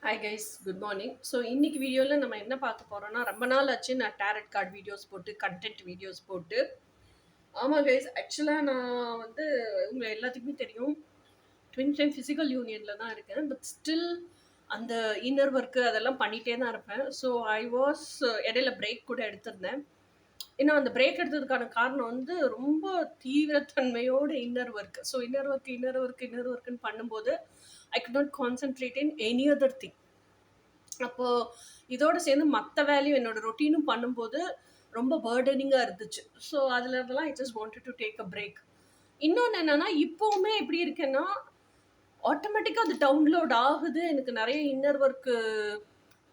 Hi guys, good morning. So இன்னைக்கு வீடியோவில் நம்ம என்ன பார்க்க போகிறோம்னா, ரொம்ப நாள் ஆச்சு நான் டேரட் கார்டு வீடியோஸ் போட்டு கண்டென்ட் வீடியோஸ் போட்டு. ஆமாம் கைஸ், ஆக்சுவலாக நான் வந்து உங்கள் எல்லாத்துக்குமே தெரியும், ட்வின் ஃப்ளேம் ஃபிசிக்கல் யூனியனில் தான் இருக்கேன். பட் ஸ்டில் அந்த இன்னர் ஒர்க்கு அதெல்லாம் பண்ணிகிட்டே தான் இருப்பேன். ஸோ ஐ வாஸ் இடையில பிரேக் கூட எடுத்திருந்தேன். இன்னும் அந்த பிரேக் எடுத்ததுக்கான காரணம் வந்து ரொம்ப தீவிரத்தன்மையோட இன்னர் ஒர்க். ஸோ இன்னர் ஒர்க்குன்னு பண்ணும்போது I could not concentrate in any other thing. அப்போது இதோடு சேர்ந்து மற்ற வேலையும் என்னோட ரொட்டீனும் பண்ணும்போது ரொம்ப பேர்டனிங்காக இருந்துச்சு. ஸோ அதில் இருந்தெல்லாம் I just wanted to take a break. இன்னொன்று என்னென்னா, இப்போவுமே எப்படி இருக்கேன்னா, ஆட்டோமேட்டிக்காக அது டவுன்லோட் ஆகுது. எனக்கு நிறைய இன்னர் ஒர்க்கு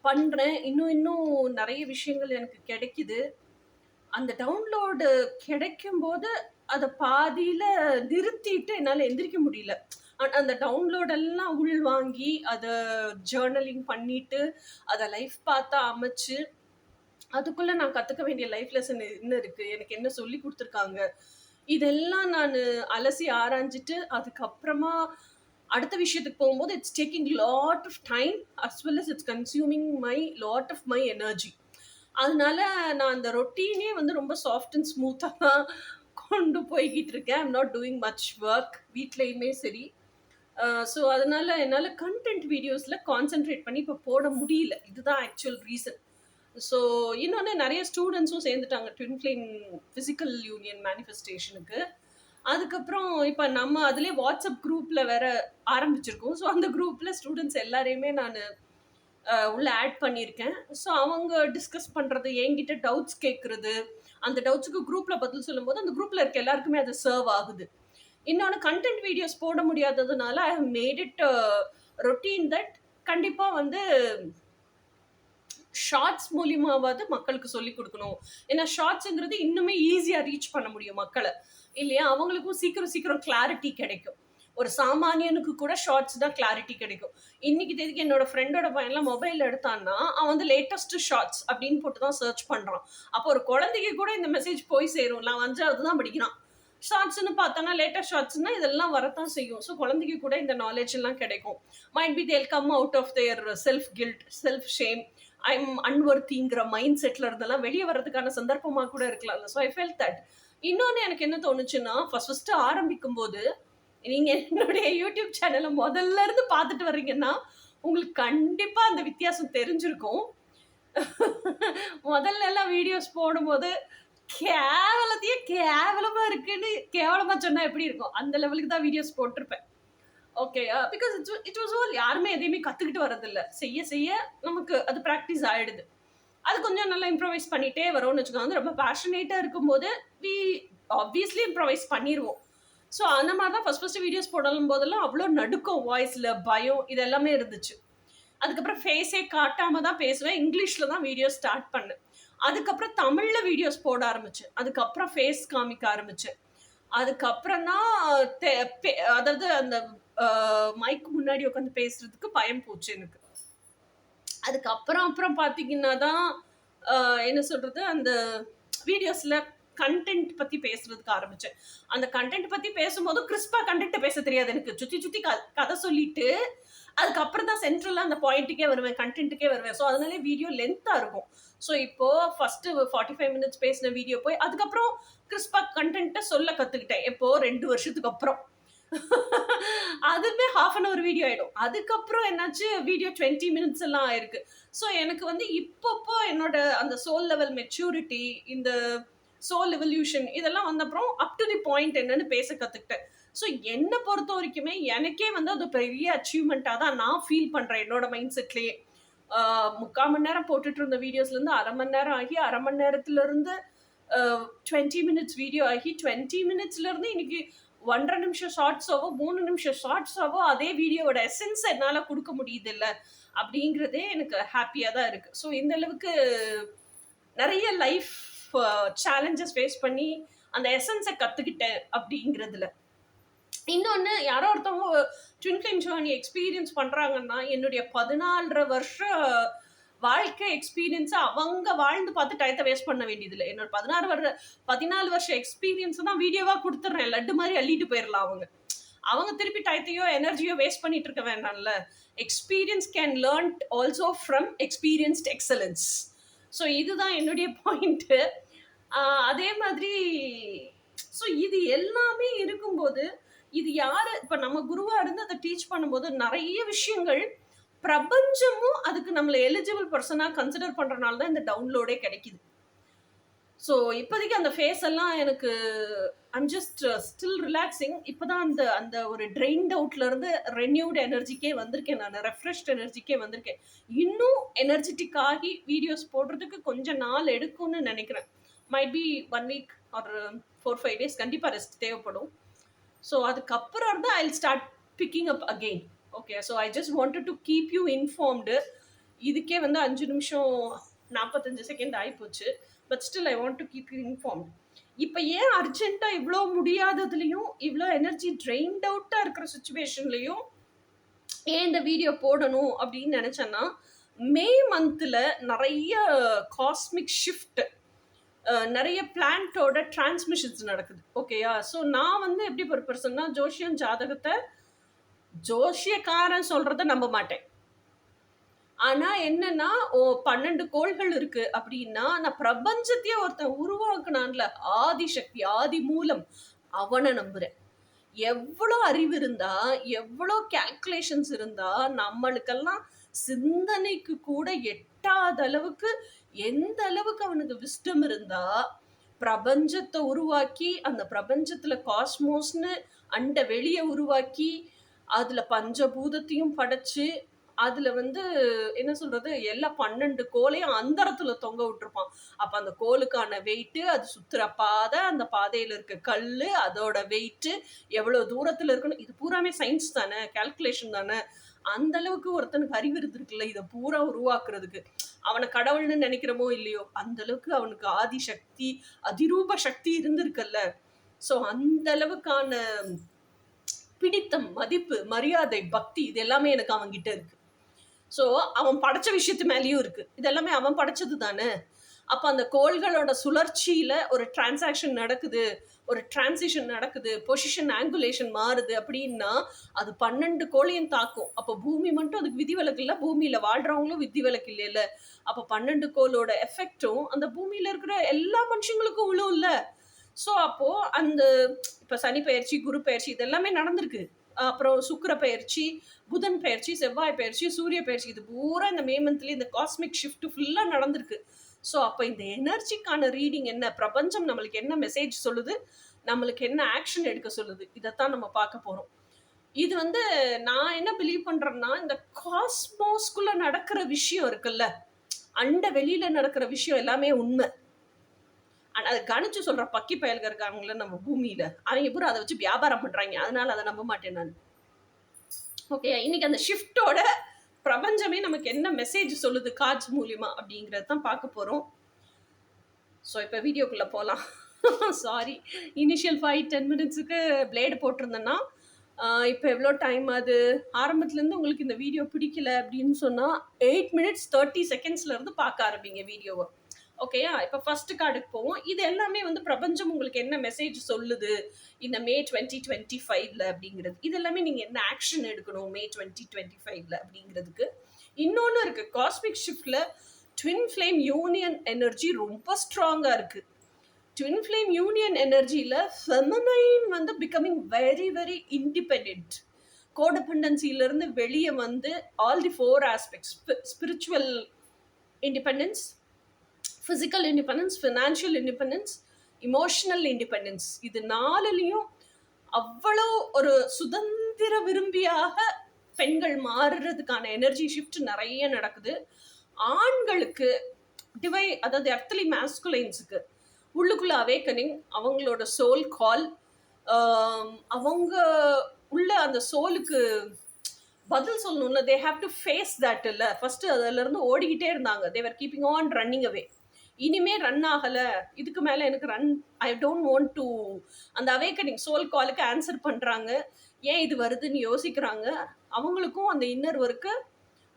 பண்ணுறேன். இன்னும் நிறைய விஷயங்கள் எனக்கு கிடைக்குது. அந்த டவுன்லோடு கிடைக்கும்போது அதை பாதியில் நிறுத்திட்டு என்னால் எந்திரிக்க முடியல. அந்த டவுன்லோடெல்லாம் உள்வாங்கி அதை ஜேர்னலிங் பண்ணிட்டு அதை லைஃப் பார்த்தா அமைச்சு அதுக்குள்ளே நான் கற்றுக்க வேண்டிய லைஃப் லெசன் என்ன இருக்குது, எனக்கு என்ன சொல்லி கொடுத்துருக்காங்க, இதெல்லாம் நான் அலசி ஆராய்ஞ்சிட்டு அதுக்கப்புறமா அடுத்த விஷயத்துக்கு போகும்போது it's taking lot of time as well as it's consuming lot of my energy. அதனால நான் அந்த ரொட்டீனே வந்து ரொம்ப சாஃப்ட் அண்ட் ஸ்மூத்தாக தான் கொண்டு போய்கிட்டு இருக்கேன். I'm not doing much work வீட்லேயுமே சரி. ஸோ அதனால என்னால் கண்டென்ட் வீடியோஸில் கான்சென்ட்ரேட் பண்ணி இப்போ போட முடியல. இதுதான் ஆக்சுவல் ரீசன். ஸோ இன்னொன்று நிறைய ஸ்டூடெண்ட்ஸும் சேர்ந்துட்டாங்க ட்வின் ஃப்ளேம் ஃபிசிக்கல் யூனியன் மேனிஃபெஸ்டேஷனுக்கு. அதுக்கப்புறம் இப்போ நம்ம அதிலே வாட்ஸ்அப் குரூப்பில் வேற ஆரம்பிச்சிருக்கோம். ஸோ அந்த குரூப்பில் ஸ்டூடெண்ட்ஸ் எல்லாரையுமே நான் உள்ளே ஆட் பண்ணியிருக்கேன். ஸோ அவங்க டிஸ்கஸ் பண்ணுறது, என்கிட்ட டவுட்ஸ் கேட்குறது, அந்த டவுட்ஸுக்கு குரூப்பில் பதில் சொல்லும்போது அந்த குரூப்பில் இருக்க எல்லாருக்குமே அது சர்வ் ஆகுது. இன்னொன்று கண்டென்ட் வீடியோஸ் போட முடியாததுனால I have made it routine that கண்டிப்பாக வந்து ஷார்ட்ஸ் மூலியமாவது மக்களுக்கு சொல்லி கொடுக்கணும். ஏன்னா ஷார்ட்ஸுங்கிறது இன்னுமே ஈஸியாக ரீச் பண்ண முடியும் மக்களை இல்லையா. அவங்களுக்கும் சீக்கிரம் கிளாரிட்டி கிடைக்கும். ஒரு சாமானியனுக்கு கூட ஷார்ட்ஸ் தான் கிளாரிட்டி கிடைக்கும். இன்னைக்கு தேதிக்கு என்னோட ஃப்ரெண்டோட பையன்லாம் மொபைல் எடுத்தான்னா அவன் வந்து லேட்டஸ்ட் ஷார்ட்ஸ் அப்படின்னு போட்டு தான் சர்ச் பண்ணுறான். அப்போ ஒரு குழந்தைக்கு கூட இந்த மெசேஜ் போய் சேரும். நான் 5வது தான் படிக்கிறான். ஷார்ட்ஸ்ன்னு பார்த்தோன்னா லேட்டஸ்ட் ஷார்ட்ஸ்னா இதெல்லாம் வரத்தான் செய்யும். ஸோ குழந்தைக்கு கூட இந்த நாலேஜ் எல்லாம் கிடைக்கும். Might be they'll come out of their self guilt, self shame, I'm அன்வர்த்திங்கிற மைண்ட் செட்டில் இருந்தெல்லாம் வெளியே வர்றதுக்கான சந்தர்ப்பமாக கூட இருக்கலாம்ல. So I felt that. இன்னொன்று எனக்கு என்ன தோணுச்சுன்னா, ஃபஸ்ட்டு ஆரம்பிக்கும் போது நீங்கள் என்னுடைய யூடியூப் சேனலை முதல்ல இருந்து பார்த்துட்டு வர்றீங்கன்னா உங்களுக்கு கண்டிப்பாக அந்த வித்தியாசம் தெரிஞ்சிருக்கும். முதல்ல எல்லாம் வீடியோஸ் போடும்போது கேவலமாக இருக்குன்னு கேவலமாக சொன்னால் எப்படி இருக்கும், அந்த லெவலுக்கு தான் வீடியோஸ் போட்டிருப்பேன். ஓகேயா? பிகாஸ் இட் வாஸ் ஆல் யாருமே எதையுமே கற்றுக்கிட்டு வரதில்லை. செய்ய நமக்கு அது ப்ராக்டிஸ் ஆகிடுது. அது கொஞ்சம் நல்லா இம்ப்ரவைஸ் பண்ணிகிட்டே வரோம்னு வச்சுக்கோங்க. ரொம்ப பேஷனேட்டாக இருக்கும்போது வி ஆப்வியஸ்லி இம்ப்ரவைஸ் பண்ணிடுவோம். ஸோ அந்த மாதிரி தான் ஃபஸ்ட்டு வீடியோஸ் போடலும் போதெல்லாம் அவ்வளோ நடுக்கம், வாய்ஸில் பயம், இது எல்லாமே இருந்துச்சு. அதுக்கப்புறம் ஃபேஸே காட்டாமல் தான் பேசுவேன். இங்கிலீஷில் தான் வீடியோ ஸ்டார்ட் பண்ணேன். அதுக்கப்புறம் தமிழில் வீடியோஸ் போட ஆரம்பித்தேன். அதுக்கப்புறம் ஃபேஸ் காமிக்க ஆரம்பித்தேன். அதுக்கப்புறம் தான் அதாவது அந்த மைக்கு முன்னாடி உட்காந்து பேசுறதுக்கு பயம் போச்சு எனக்கு. அதுக்கப்புறம் பார்த்தீங்கன்னா தான் என்ன சொல்கிறது, அந்த வீடியோஸில் கண்டென்ட் பற்றி பேசுறதுக்கு ஆரம்பித்தேன். அந்த கண்டென்ட் பற்றி பேசும்போது கிறிஸ்பாக கண்டென்ட்டை பேச தெரியாது எனக்கு. சுற்றி கதை சொல்லிட்டு அதுக்கப்புறம் தான் சென்ட்ரலாக அந்த பாயிண்ட்டுக்கே வருவேன், கண்டென்ட்டுக்கே வருவேன். ஸோ அதனாலே வீடியோ லென்த்தாக இருக்கும். ஸோ இப்போது ஃபஸ்ட்டு 45 மினிட்ஸ் பேசின வீடியோ போய் அதுக்கப்புறம் கிறிஸ்பாக கண்டென்ட்டை சொல்ல கற்றுக்கிட்டேன். எப்போது 2 வருஷத்துக்கு அப்புறம். அதுவே ½ an hour வீடியோ ஆகிடும். அதுக்கப்புறம் என்னாச்சு, வீடியோ 20 மினிட்ஸ் எல்லாம் ஆயிருக்கு. ஸோ எனக்கு வந்து இப்போ என்னோட அந்த சோல் லெவல் மெச்சூரிட்டி, இந்த சோல் எவல்யூஷன் இதெல்லாம் வந்தப்புறம் அப் டு தி பாயிண்ட் என்னன்னு பேச கற்றுக்கிட்டேன். ஸோ என்னை பொறுத்த வரைக்குமே எனக்கே வந்து அது பெரிய அச்சீவ்மெண்ட்டாக தான் நான் ஃபீல் பண்ணுறேன் என்னோட மைண்ட் செட்லேயே. 3/4 மணி நேரம் போட்டுட்டு இருந்த வீடியோஸ்லேருந்து 1/2 மணி நேரம் ஆகி, 1/2 மணி நேரத்துலேருந்து 20 மினிட்ஸ் வீடியோ ஆகி, 20 மினிட்ஸ்லேருந்து இன்னைக்கு 1.5 நிமிஷம் ஷார்ட்ஸாவோ 3 நிமிஷம் ஷார்ட்ஸாவோ அதே வீடியோவோட எசன்ஸ் என்னால் கொடுக்க முடியுது இல்லை அப்படிங்கிறதே எனக்கு ஹாப்பியாக தான் இருக்குது. ஸோ இந்த அளவுக்கு நிறைய லைஃப் சேலஞ்சஸ் ஃபேஸ் பண்ணி அந்த எசன்ஸை கற்றுக்கிட்டேன் அப்படிங்கிறதுல. இன்னொன்று, யாரோ ஒருத்தவங்க ட்வின் ஃப்ளேம் ஜர்னி எக்ஸ்பீரியன்ஸ் பண்ணுறாங்கன்னா என்னுடைய 14 வருஷ வாழ்க்கை எக்ஸ்பீரியன்ஸை அவங்க வாழ்ந்து பார்த்து டயத்தை வேஸ்ட் பண்ண வேண்டியதில்லை. என்னோட 14 வருஷ எக்ஸ்பீரியன்ஸை தான் வீடியோவாக கொடுத்துட்றேன். லட்டு மாதிரி அள்ளிட்டு போயிடலாம் அவங்க. அவங்க திருப்பி டயத்தையோ எனர்ஜியோ வேஸ்ட் பண்ணிட்டு இருக்க வேண்டாம்ல. Experience can learn also from experienced excellence. So இதுதான் என்னுடைய பாயிண்ட்டு. அதே மாதிரி ஸோ இது எல்லாமே இருக்கும்போது இது யாரு இப்போ நம்ம குருவா இருந்து அதை டீச் பண்ணும்போது நிறைய விஷயங்கள் பிரபஞ்சமும் அதுக்கு நம்மளை எலிஜிபிள் பர்சனா கன்சிடர் பண்றதுனால தான் இந்த டவுன்லோடே கிடைக்குது. ஸோ இப்போதைக்கு அந்த ஃபேஸ் எல்லாம் எனக்கு ஐம் ஜஸ்ட் ஸ்டில் ரிலாக்ஸிங். இப்போதான் அந்த அந்த ஒரு ட்ரெயின்ட் அவுட்ல இருந்து ரெனியூட் எனர்ஜிக்கே வந்திருக்கேன், நான் ரெஃப்ரெஷ்ட் எனர்ஜிக்கே வந்திருக்கேன். இன்னும் எனர்ஜெட்டிக் ஆகி வீடியோஸ் போடுறதுக்கு கொஞ்சம் நாள் எடுக்கும்னு நினைக்கிறேன். மைட் பி 1 week ஒரு 4-5 days கண்டிப்பாக ரெஸ்ட் தேவைப்படும். ஸோ அதுக்கப்புறம் தான் I start picking up again. Okay, so I just wanted to keep you informed. இதுக்கே வந்து 5 நிமிஷம் 45 செகண்ட் ஆகிப்போச்சு. But still I want to keep you informed. இப்போ ஏன் அர்ஜென்ட்டாக இவ்வளோ முடியாததுலையும் இவ்வளோ எனர்ஜி ட்ரெயின்ட் அவுட்டாக இருக்கிற சுச்சுவேஷன்லையும் ஏன் இந்த வீடியோ போடணும் அப்படின்னு நினச்சேன்னா, மே மந்தில் நிறைய காஸ்மிக் ஷிஃப்ட், நிறைய பிளான்ட்டோட டிரான்ஸ்மிஷன்ஸ் நடக்குது. ஓகேயா? ஸோ நான் வந்து எப்படி ஒரு பர்சன்னா ஜோஷியம் ஜாதகத்தை ஜோஷியக்காரன் சொல்கிறத நம்ப மாட்டேன். ஆனால் என்னன்னா 12 கோள்கள் இருக்கு அப்படின்னா நான் பிரபஞ்சத்தையே ஒருத்தன் உருவாக்குனான்ல, ஆதிசக்தி ஆதி மூலம், அவனை நம்புறேன். எவ்வளோ அறிவு இருந்தா எவ்வளோ கால்குலேஷன்ஸ் இருந்தா நம்மளுக்கெல்லாம் சிந்தனைக்கு கூட எட்டாத அளவுக்கு எந்த அளவுக்கு அவனுக்கு விஸ்டம் இருந்தா பிரபஞ்சத்தை உருவாக்கி அந்த பிரபஞ்சத்துல காஸ்மோஸ்னு அண்ட வெளிய உருவாக்கி அதுல பஞ்சபூதத்தையும் படைச்சு அதுல வந்து என்ன சொல்றது எல்லா 12 கோலையும் அந்தரத்துல தொங்க விட்டுருப்பான். அப்ப அந்த கோலுக்கான வெயிட்டு, அது சுத்துற பாதை, அந்த பாதையில இருக்க கல்லு, அதோட வெயிட்டு எவ்வளவு தூரத்துல இருக்கணும், இது பூராமே சயின்ஸ் தானே, கால்குலேஷன் தானே. அந்த அளவுக்கு ஒருத்தனுக்கு அறிவு இருந்திருக்குல்ல இதை பூரா உருவாக்குறதுக்கு. அவனை கடவுள்னு நினைக்கிறமோ இல்லையோ அந்த அளவுக்கு அவனுக்கு ஆதி சக்தி அதிரூப சக்தி இருந்திருக்குல்ல. ஸோ அந்த அளவுக்கான பிடித்தம், மதிப்பு, மரியாதை, பக்தி இது எல்லாமே எனக்கு அவன்கிட்ட இருக்கு. ஸோ அவன் படைச்ச விஷயத்து மேலேயும் இருக்கு. இதெல்லாமே அவன் படைச்சது தானே. அப்போ அந்த கோள்களோட சுழற்சியில ஒரு டிரான்சாக்ஷன் நடக்குது, ஒரு டிரான்சிஷன் நடக்குது, பொசிஷன் ஆங்குலேஷன் மாறுது அப்படின்னா அது 12 கோளையும் தாக்கும். அப்போ பூமி மட்டும் அதுக்கு விதிவிலக்கு இல்லை, பூமியில வாழ்றவங்களும் விதிவிலக்கு இல்லைல்ல. அப்போ 12 கோளோட எஃபெக்டும் அந்த பூமியில இருக்கிற எல்லா மனுஷங்களுக்கும் விழும் இல்ல. ஸோ அப்போ அந்த இப்போ சனி பயிற்சி, குரு பயிற்சி இதெல்லாமே நடந்திருக்கு. அப்புறம் சுக்கிர பயிற்சி, புதன் பயிற்சி, செவ்வாய் பயிற்சி, சூரிய பயிற்சி, இது பூரா இந்த மே மந்த்லேயே இந்த காஸ்மிக் ஷிஃப்ட் ஃபுல்லாக நடந்திருக்கு. ஸோ அப்போ இந்த எனர்ஜிக்கான ரீடிங் என்ன, பிரபஞ்சம் நம்மளுக்கு என்ன மெசேஜ் சொல்லுது, நம்மளுக்கு என்ன ஆக்ஷன் எடுக்க சொல்லுது, இதைத்தான் நம்ம பார்க்க போகிறோம். இது வந்து நான் என்ன பிலீவ் பண்ணுறேன்னா, இந்த காஸ்மோஸ்குள்ளே நடக்கிற விஷயம் இருக்குல்ல, அண்ட வெளியில் நடக்கிற விஷயம் எல்லாமே உண்மை. ஆனால் அதை கணிச்சு சொல்கிற பக்கி பயல்கள் இருக்காங்களே நம்ம பூமியில், அவங்க பூரா அதை வச்சு வியாபாரம் பண்ணுறாங்க. அதனால் அதை நம்ப மாட்டேன் நான். ஓகே, இன்னைக்கு அந்த ஷிஃப்டோட பிரபஞ்சமே நமக்கு என்ன மெசேஜ் சொல்லுது கார்ட்ஸ் மூலியமா அப்படிங்கிறது தான் பார்க்க போகிறோம். ஸோ இப்போ வீடியோக்குள்ளே போகலாம். சாரி, இனிஷியல் 5-10 மினிட்ஸுக்கு பிளேடு போட்டிருந்தேன்னா இப்போ எவ்வளோ டைம் அது ஆரம்பத்துலேருந்து உங்களுக்கு இந்த வீடியோ பிடிக்கல அப்படின்னு சொன்னால் 8 minutes 30 secondsலேருந்து பார்க்க ஆரம்பிங்க வீடியோவை. ஓகேயா? இப்போ ஃபர்ஸ்ட் கார்டுக்கு போவோம். இது எல்லாமே வந்து பிரபஞ்சம் உங்களுக்கு என்ன மெசேஜ் சொல்லுது இந்த மே 2025 அப்படிங்கிறது. இது எல்லாமே நீங்கள் என்ன ஆக்ஷன் எடுக்கணும் மே 2025 அப்படிங்கிறதுக்கு. இன்னொன்று இருக்குது, காஸ்மிக் ஷிஃப்டில் ட்வின் ஃப்ளேம் யூனியன் எனர்ஜி ரொம்ப ஸ்ட்ராங்காக இருக்குது. ட்வின் ஃப்ளேம் யூனியன் எனர்ஜியில் ஃபெமினைன் வந்து பிகமிங் வெரி வெரி இண்டிபெண்ட், கோடிபெண்டன்சியிலேருந்து வெளியே வந்து all the 4 aspects, spiritual independence, physical independence, financial independence, emotional independence, இது 4லையும் அவ்வளோ ஒரு சுதந்திர விரும்பியாக பெண்கள் மாறுறதுக்கான எனர்ஜி ஷிஃப்ட் நிறைய நடக்குது. ஆண்களுக்கு அதாவது எர்த்லி மேஸ்குலைன்ஸுக்கு உள்ளுக்குள்ள அவேக்கனிங், அவங்களோட சோல் கால், அவங்க உள்ள அந்த சோலுக்கு பதில் சொல்லணும்ல, they have to face that. இல்லை ஃபர்ஸ்ட் அதிலிருந்து ஓடிக்கிட்டே இருந்தாங்க, they were keeping on running away. இனிமே ரன் ஆகலை, இதுக்கு மேலே எனக்கு run, I don't want to, அந்த அவேக்கனிங் சோல் காலுக்கு ஆன்சர் பண்ணுறாங்க. ஏன் இது வருதுன்னு யோசிக்கிறாங்க. அவங்களுக்கும் அந்த இன்னர் ஒர்க்கு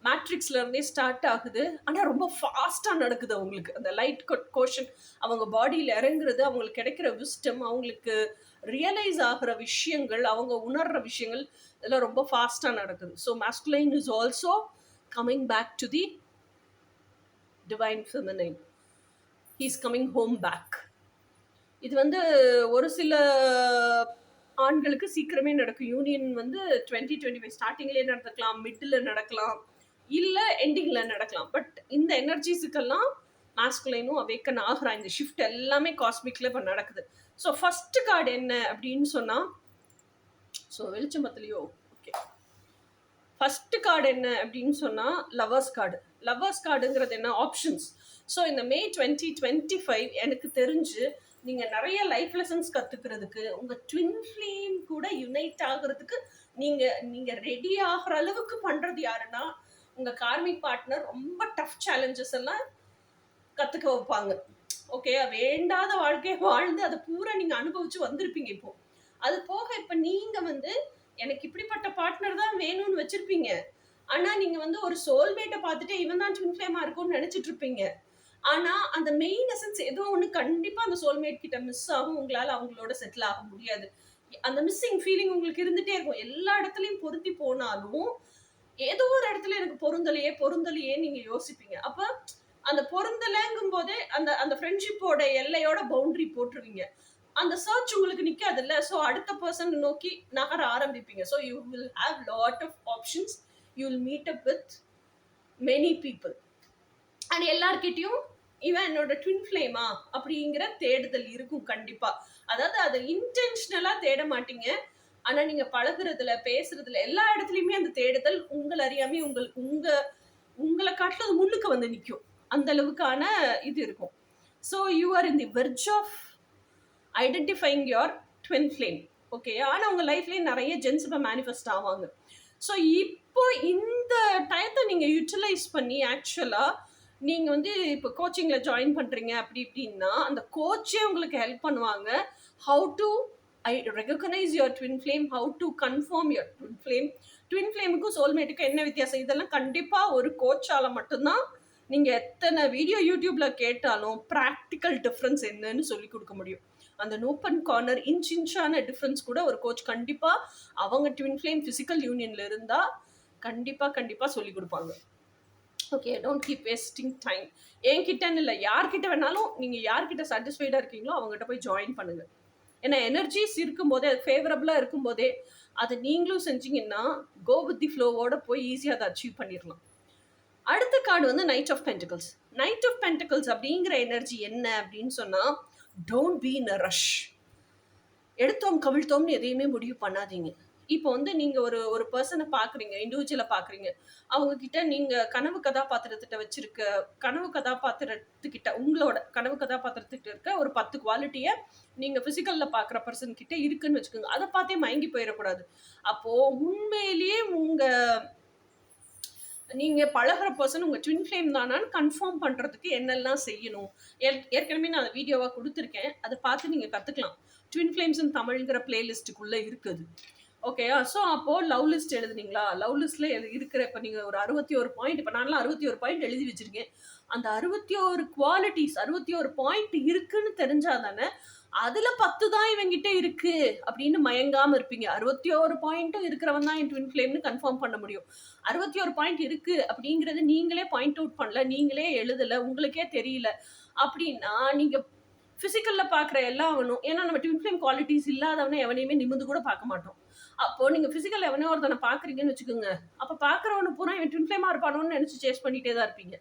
மேட்ரிக்ஸ்ல இருந்தே ஸ்டார்ட் ஆகுது. ஆனா ரொம்ப ஃபாஸ்டா நடக்குது அவங்களுக்கு. அந்த லைட் கோஷன் அவங்க பாடியில இறங்குறது, அவங்களுக்கு கிடைக்கிற விஸ்டம், அவங்களுக்கு ரியலைஸ் ஆகுற விஷயங்கள், அவங்க உணர்ற விஷயங்கள் இதெல்லாம் ரொம்ப ஃபாஸ்டா நடக்குது. So masculine is also coming back to the divine feminine. He is coming home back. இது வந்து ஒரு சில ஆண்களுக்கு சீக்கிரமே நடக்கும். யூனியன் வந்து 2025 ஸ்டார்டிங்லேயே நடக்கலாம், மிடில் நடக்கலாம், இல்லை எண்டிங்கில் நடக்கலாம். பட் இந்த எனர்ஜிஸுக்கெல்லாம் மாஸ்குலைனும் அவேக்கன் ஆகுறா. இந்த ஷிஃப்ட் எல்லாமே காஸ்மிக்ல இப்போ நடக்குது. ஸோ ஃபர்ஸ்ட் கார்டு என்ன அப்படின்னு சொன்னால், ஸோ வெளிச்சம்பத்துலையோ ஓகே, ஃபர்ஸ்ட் கார்டு என்ன அப்படின்னு சொன்னால் லவர்ஸ் கார்டு. லவர்ஸ் கார்டுங்கிறது என்ன? ஆப்ஷன்ஸ். ஸோ இந்த மே 2025 எனக்கு தெரிஞ்சு நீங்கள் நிறைய லைஃப் லெசன்ஸ் கற்றுக்கிறதுக்கு, உங்கள் ட்வின் ஃப்ளேம் கூட யுனைட் ஆகிறதுக்கு நீங்கள் ரெடி ஆகிற அளவுக்கு பண்ணுறது யாருன்னா, உங்கள் கார்மிக் பார்ட்னர் ரொம்ப டஃப் சேலஞ்சஸ் எல்லாம் கற்றுக்க வைப்பாங்க. ஓகே, வேண்டாத வாழ்க்கையை வாழ்ந்து அதை பூரா நீங்கள் அனுபவிச்சு வந்திருப்பீங்க. இப்போ அது போக இப்போ நீங்கள் வந்து எனக்கு இப்படிப்பட்ட பார்ட்னர் தான் வேணும்னு வச்சிருப்பீங்க. ஆனால் நீங்கள் வந்து ஒரு சோல்மேட்டை பார்த்துட்டு இவன் தான் ட்வின் ஃப்ளேமாக இருக்கும்னு நினச்சிட்டு இருப்பீங்க. ஆனால் அந்த மெயின் எசன்ஸ் ஏதோ ஒன்று கண்டிப்பாக அந்த சோல்மேட் கிட்ட மிஸ் ஆகும். உங்களால் அவங்களோட செட்டில் ஆக முடியாது. அந்த மிஸ்ஸிங் ஃபீலிங் உங்களுக்கு இருந்துகிட்டே இருக்கும். எல்லா இடத்துலையும் பொருத்தி போனாலும் ஏதோ ஒரு இடத்துல எனக்கு பொருந்தலையே நீங்கள் யோசிப்பீங்க. அப்போ அந்த பொருந்தலைங்கும் போதே அந்த ஃப்ரெண்ட்ஷிப்போட எல்லையோட பவுண்டரி போட்டுருவீங்க. அந்த சர்ச் உங்களுக்கு நிற்காது இல்லை. ஸோ அடுத்த பர்சன் நோக்கி நகர ஆரம்பிப்பீங்க. So you will have lot of options. You will meet up with many people. And எல்லார்கிட்டையும் இவன் என்னோட ட்வின் ஃப்ளேமா அப்படிங்கிற தேடுதல் இருக்கும் கண்டிப்பா. அதாவது அதை இன்டென்ஷனலா தேட மாட்டீங்க. ஆனா நீங்க பழகுறதுல, பேசுறதுல, எல்லா இடத்துலயுமே அந்த தேடுதல் உங்களை அறியாமே உங்களை காட்டில அது முன்னுக்கு வந்து நிற்கும். அந்த அளவுக்கான இது இருக்கும். So you are in the verge of identifying your twin flame. Okay, ஆனால் உங்கள் லைஃப்லேயே நிறைய ஜென்ஸ் இப்போ மேனிஃபெஸ்ட் ஆவாங்க. ஸோ இப்போ இந்த டயத்தை நீங்கள் யூட்டிலைஸ் பண்ணி ஆக்சுவலாக நீங்கள் வந்து இப்போ கோச்சிங்கில் ஜாயின் பண்ணுறீங்க அப்படி இப்படின்னா அந்த கோச்சே உங்களுக்கு ஹெல்ப் பண்ணுவாங்க. How to recognise your twin flame, how to confirm your twin flame, twin ஃப்ளேமுக்கும் சோல்மேட்டுக்கும் என்ன வித்தியாசம், இதெல்லாம் கண்டிப்பாக ஒரு கோச்சால் மட்டும்தான் நீங்கள் எத்தனை வீடியோ யூடியூப்பில் கேட்டாலும் ப்ராக்டிக்கல் டிஃப்ரென்ஸ் என்னன்னு சொல்லி கொடுக்க முடியும். அந்த நோப்பன் கார்னர் இன்ச்சான டிஃப்ரென்ஸ் கூட ஒரு கோச் கண்டிப்பாக அவங்க ட்வின் ஃப்ளேம் ஃபிசிக்கல் யூனியனில் இருந்தால் கண்டிப்பாக சொல்லி கொடுப்பாங்க. Okay, don't keep wasting time. என்கிட்டன்னு இல்லை, யார்கிட்ட வேணாலும் நீங்கள் யார்கிட்ட சாட்டிஸ்ஃபைடாக இருக்கீங்களோ அவங்ககிட்ட போய் ஜாயின் பண்ணுங்கள். ஏன்னா எனர்ஜிஸ் இருக்கும்போதே, அது ஃபேவரபுளாக இருக்கும்போதே அதை நீங்களும் செஞ்சீங்கன்னா கோ வித் தி ஃப்ளோவோட போய் ஈஸியாக அதை அச்சீவ் பண்ணிடலாம். அடுத்த கார்டு வந்து knight of pentacles. Knight of pentacles அப்படிங்கிற எனர்ஜி என்ன அப்படின்னு சொன்னால், don't be in a rush. எடுத்தோம் கவிழ்த்தோம்னு எதையுமே முடிவு பண்ணாதீங்க. இப்போ வந்து நீங்கள் ஒரு பர்சனை பார்க்குறீங்க, இண்டிவிஜுவலை பார்க்குறீங்க. அவங்கக்கிட்ட நீங்கள் கனவு கதாபாத்திரத்துக்கிட்ட உங்களோட கனவு கதாபாத்திரத்துக்கிட்ட இருக்க ஒரு 10 குவாலிட்டியை நீங்கள் ஃபிசிக்கலில் பார்க்குற பர்சன் கிட்ட இருக்குன்னு வச்சுக்கோங்க. அதை பார்த்தே மயங்கி போயிடக்கூடாது. அப்போது உண்மையிலேயே நீங்கள் பழகிற பர்சன் உங்கள் ட்வின் ஃப்ளேம் தானான்னு கன்ஃபார்ம் பண்ணுறதுக்கு என்னெல்லாம் செய்யணும், ஏற்கனவே நான் வீடியோவாக கொடுத்துருக்கேன். அதை பார்த்து நீங்கள் கற்றுக்கலாம். ட்வின் ஃப்ளேம்ஸ் இன் தமிழ்ங்கிற பிளேலிஸ்ட்டுக்குள்ளே இருக்குது. ஓகேயா? ஸோ அப்போது லவ் லிஸ்ட் எழுதுனீங்களா? லவ் லிஸ்ட்டில் இருக்கிற இப்போ நீங்கள் ஒரு 61 பாயிண்ட், இப்போ நான்லாம் 61 பாயிண்ட் எழுதி வச்சுருக்கேன். அந்த 61 குவாலிட்டிஸ் 61 பாயிண்ட் இருக்குன்னு தெரிஞ்சால் தானே அதில் 10 தான் இவங்கிட்ட இருக்குது அப்படின்னு மயங்காமல் இருப்பீங்க. 61 பாயிண்ட்டும் இருக்கிறவன் தான் என் ட்வின் ஃப்ளேம்னு கன்ஃபார்ம் பண்ண முடியும். 61 பாயிண்ட் இருக்குது அப்படிங்கிறது நீங்களே பாயிண்ட் அவுட் பண்ணல, நீங்களே எழுதலை, உங்களுக்கே தெரியல அப்படின்னா நீங்கள் ஃபிசிக்கலில் பார்க்குற எல்லாம் அவனும், ஏன்னா நம்ம ட்வின் ஃப்ளேம் குவாலிட்டிஸ் இல்லாதவனே எவனையுமே நிமிந்து கூட பார்க்க மாட்டோம். அப்போது நீங்கள் ஃபிசிக்கல் எவனோ ஒருத்தனை பார்க்குறீங்கன்னு வச்சுக்கோங்க, அப்போ பார்க்குறவனு பூரா இவன் ட்வின் ஃப்ளேமாக இருப்பானோன்னு நினச்சி சேஸ் பண்ணிகிட்டே தான் இருப்பீங்க.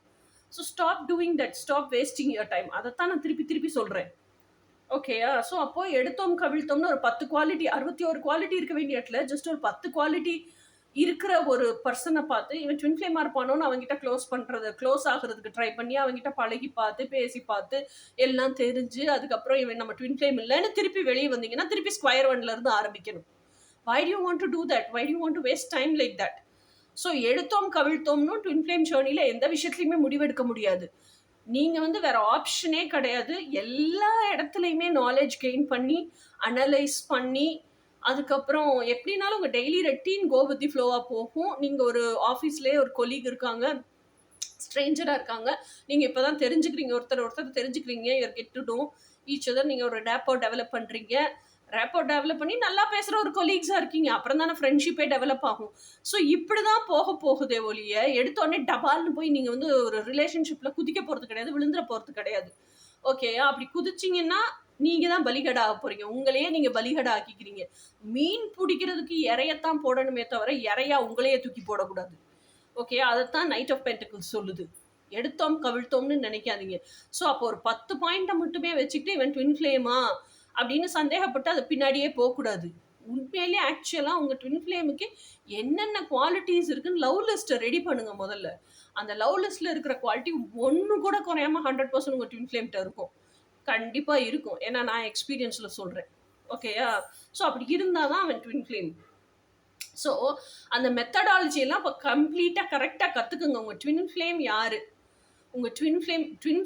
So stop doing that, stop wasting your time. அதைத்தான் நான் திருப்பி சொல்கிறேன். ஓகேயா? ஸோ அப்போது எடுத்தோம் கவிழ்த்தோம்னு ஒரு 10 குவாலிட்டி, 61 குவாலிட்டி இருக்க வேண்டிய இடத்துல ஜஸ்ட் ஒரு 10 குவாலிட்டி இருக்கிற ஒரு பர்சனை பார்த்து இவன் ட்வின் ஃப்ளேமாக இருப்பானோன்னு அவங்ககிட்ட க்ளோஸ் ஆகிறதுக்கு ட்ரை பண்ணி அவங்ககிட்ட பழகி பார்த்து பேசி பார்த்து எல்லாம் தெரிஞ்சு அதுக்கப்புறம் இவன் நம்ம ட்வின் ஃப்ளேம் இல்லைன்னு திருப்பி வெளியே வந்தீங்கன்னா திருப்பி ஸ்கொயர் 1லேருந்து ஆரம்பிக்கணும். Why do you want to do that? Why do you want to waste time like that? So எடுத்தோம் கவிழ்த்தோம்னு ட்வின் ஃப்ளேம் ஜேர்னியில் எந்த விஷயத்துலையுமே முடிவெடுக்க முடியாது. நீங்கள் வந்து வேறு ஆப்ஷனே கிடையாது. எல்லா இடத்துலையுமே நாலேஜ் கெயின் பண்ணி அனலைஸ் பண்ணி அதுக்கப்புறம் எப்படினாலும் உங்க daily routine go with the ஃப்ளோவா போகும். நீங்க ஒரு ஆஃபீஸ்லயே ஒரு கொலீக் இருக்காங்க, ஸ்ட்ரேஞ்சரா இருக்காங்க. நீங்க இப்பதான் தெரிஞ்சுக்கிறீங்க, ஒருத்தர் தெரிஞ்சுக்கிறீங்க. You are get to know each other. நீங்க ஒரு ரேப்போ டெவலப் பண்றீங்க. ரேப்போ டெவலப் பண்ணி நல்லா பேசுற ஒரு கொலீக்ஸா இருக்கீங்க. அப்புறம் தானே ஃப்ரெண்ட்ஷிப்பே டெவலப் ஆகும். ஸோ இப்படிதான் போகுதே ஒழிய, எடுத்தோடனே டபால்னு போய் நீங்க வந்து ஒரு ரிலேஷன்ஷிப்ல குதிக்க போறது கிடையாது, விழுந்துற போறது கிடையாது. ஓகே, அப்படி குதிச்சீங்கன்னா நீங்க தான் பலிகடா ஆக போறீங்க. உங்களையே நீங்க பலிகடா ஆக்கிக்கிறீங்க. மீன் பிடிக்கிறதுக்கு இரையத்தான் போடணுமே தவிர, இரையா உங்களையே தூக்கி போடக்கூடாது. ஓகே, அதைத்தான் நைட் ஆஃப் பென்டக்கிள்ஸ் சொல்லுது. எடுத்தோம் கவிழ்த்தோம்னு நினைக்காதீங்க. ஸோ அப்போ ஒரு 10 பாயிண்ட்டை மட்டுமே வச்சுக்கிட்டு இவன் ட்வின் ஃப்ளேமா அப்படின்னு சந்தேகப்பட்டு அது பின்னாடியே போகக்கூடாது. உண்மையிலேயே ஆக்சுவலாக உங்கள் ட்வின் ஃப்ளேமுக்கு என்னென்ன குவாலிட்டிஸ் இருக்குன்னு லவ் லிஸ்ட்டை ரெடி பண்ணுங்க முதல்ல. அந்த லவ் லிஸ்ட்டில் இருக்கிற குவாலிட்டி ஒன்று கூட குறையாம 100% உங்கள் ட்வின் ஃப்ளேம்கிட்ட இருக்கும். கண்டிப்பாக இருக்கும். ஏன்னா நான் எக்ஸ்பீரியன்ஸில் சொல்கிறேன். ஓகேயா? ஸோ அப்படி இருந்தால் தான் அவன் ட்வின் ஃப்ளேம். ஸோ அந்த மெத்தடாலஜி எல்லாம் இப்போ கம்ப்ளீட்டாக கரெக்டாக கற்றுக்குங்க. உங்கள் ட்வின் ஃப்ளேம் யார், உங்கள் ட்வின்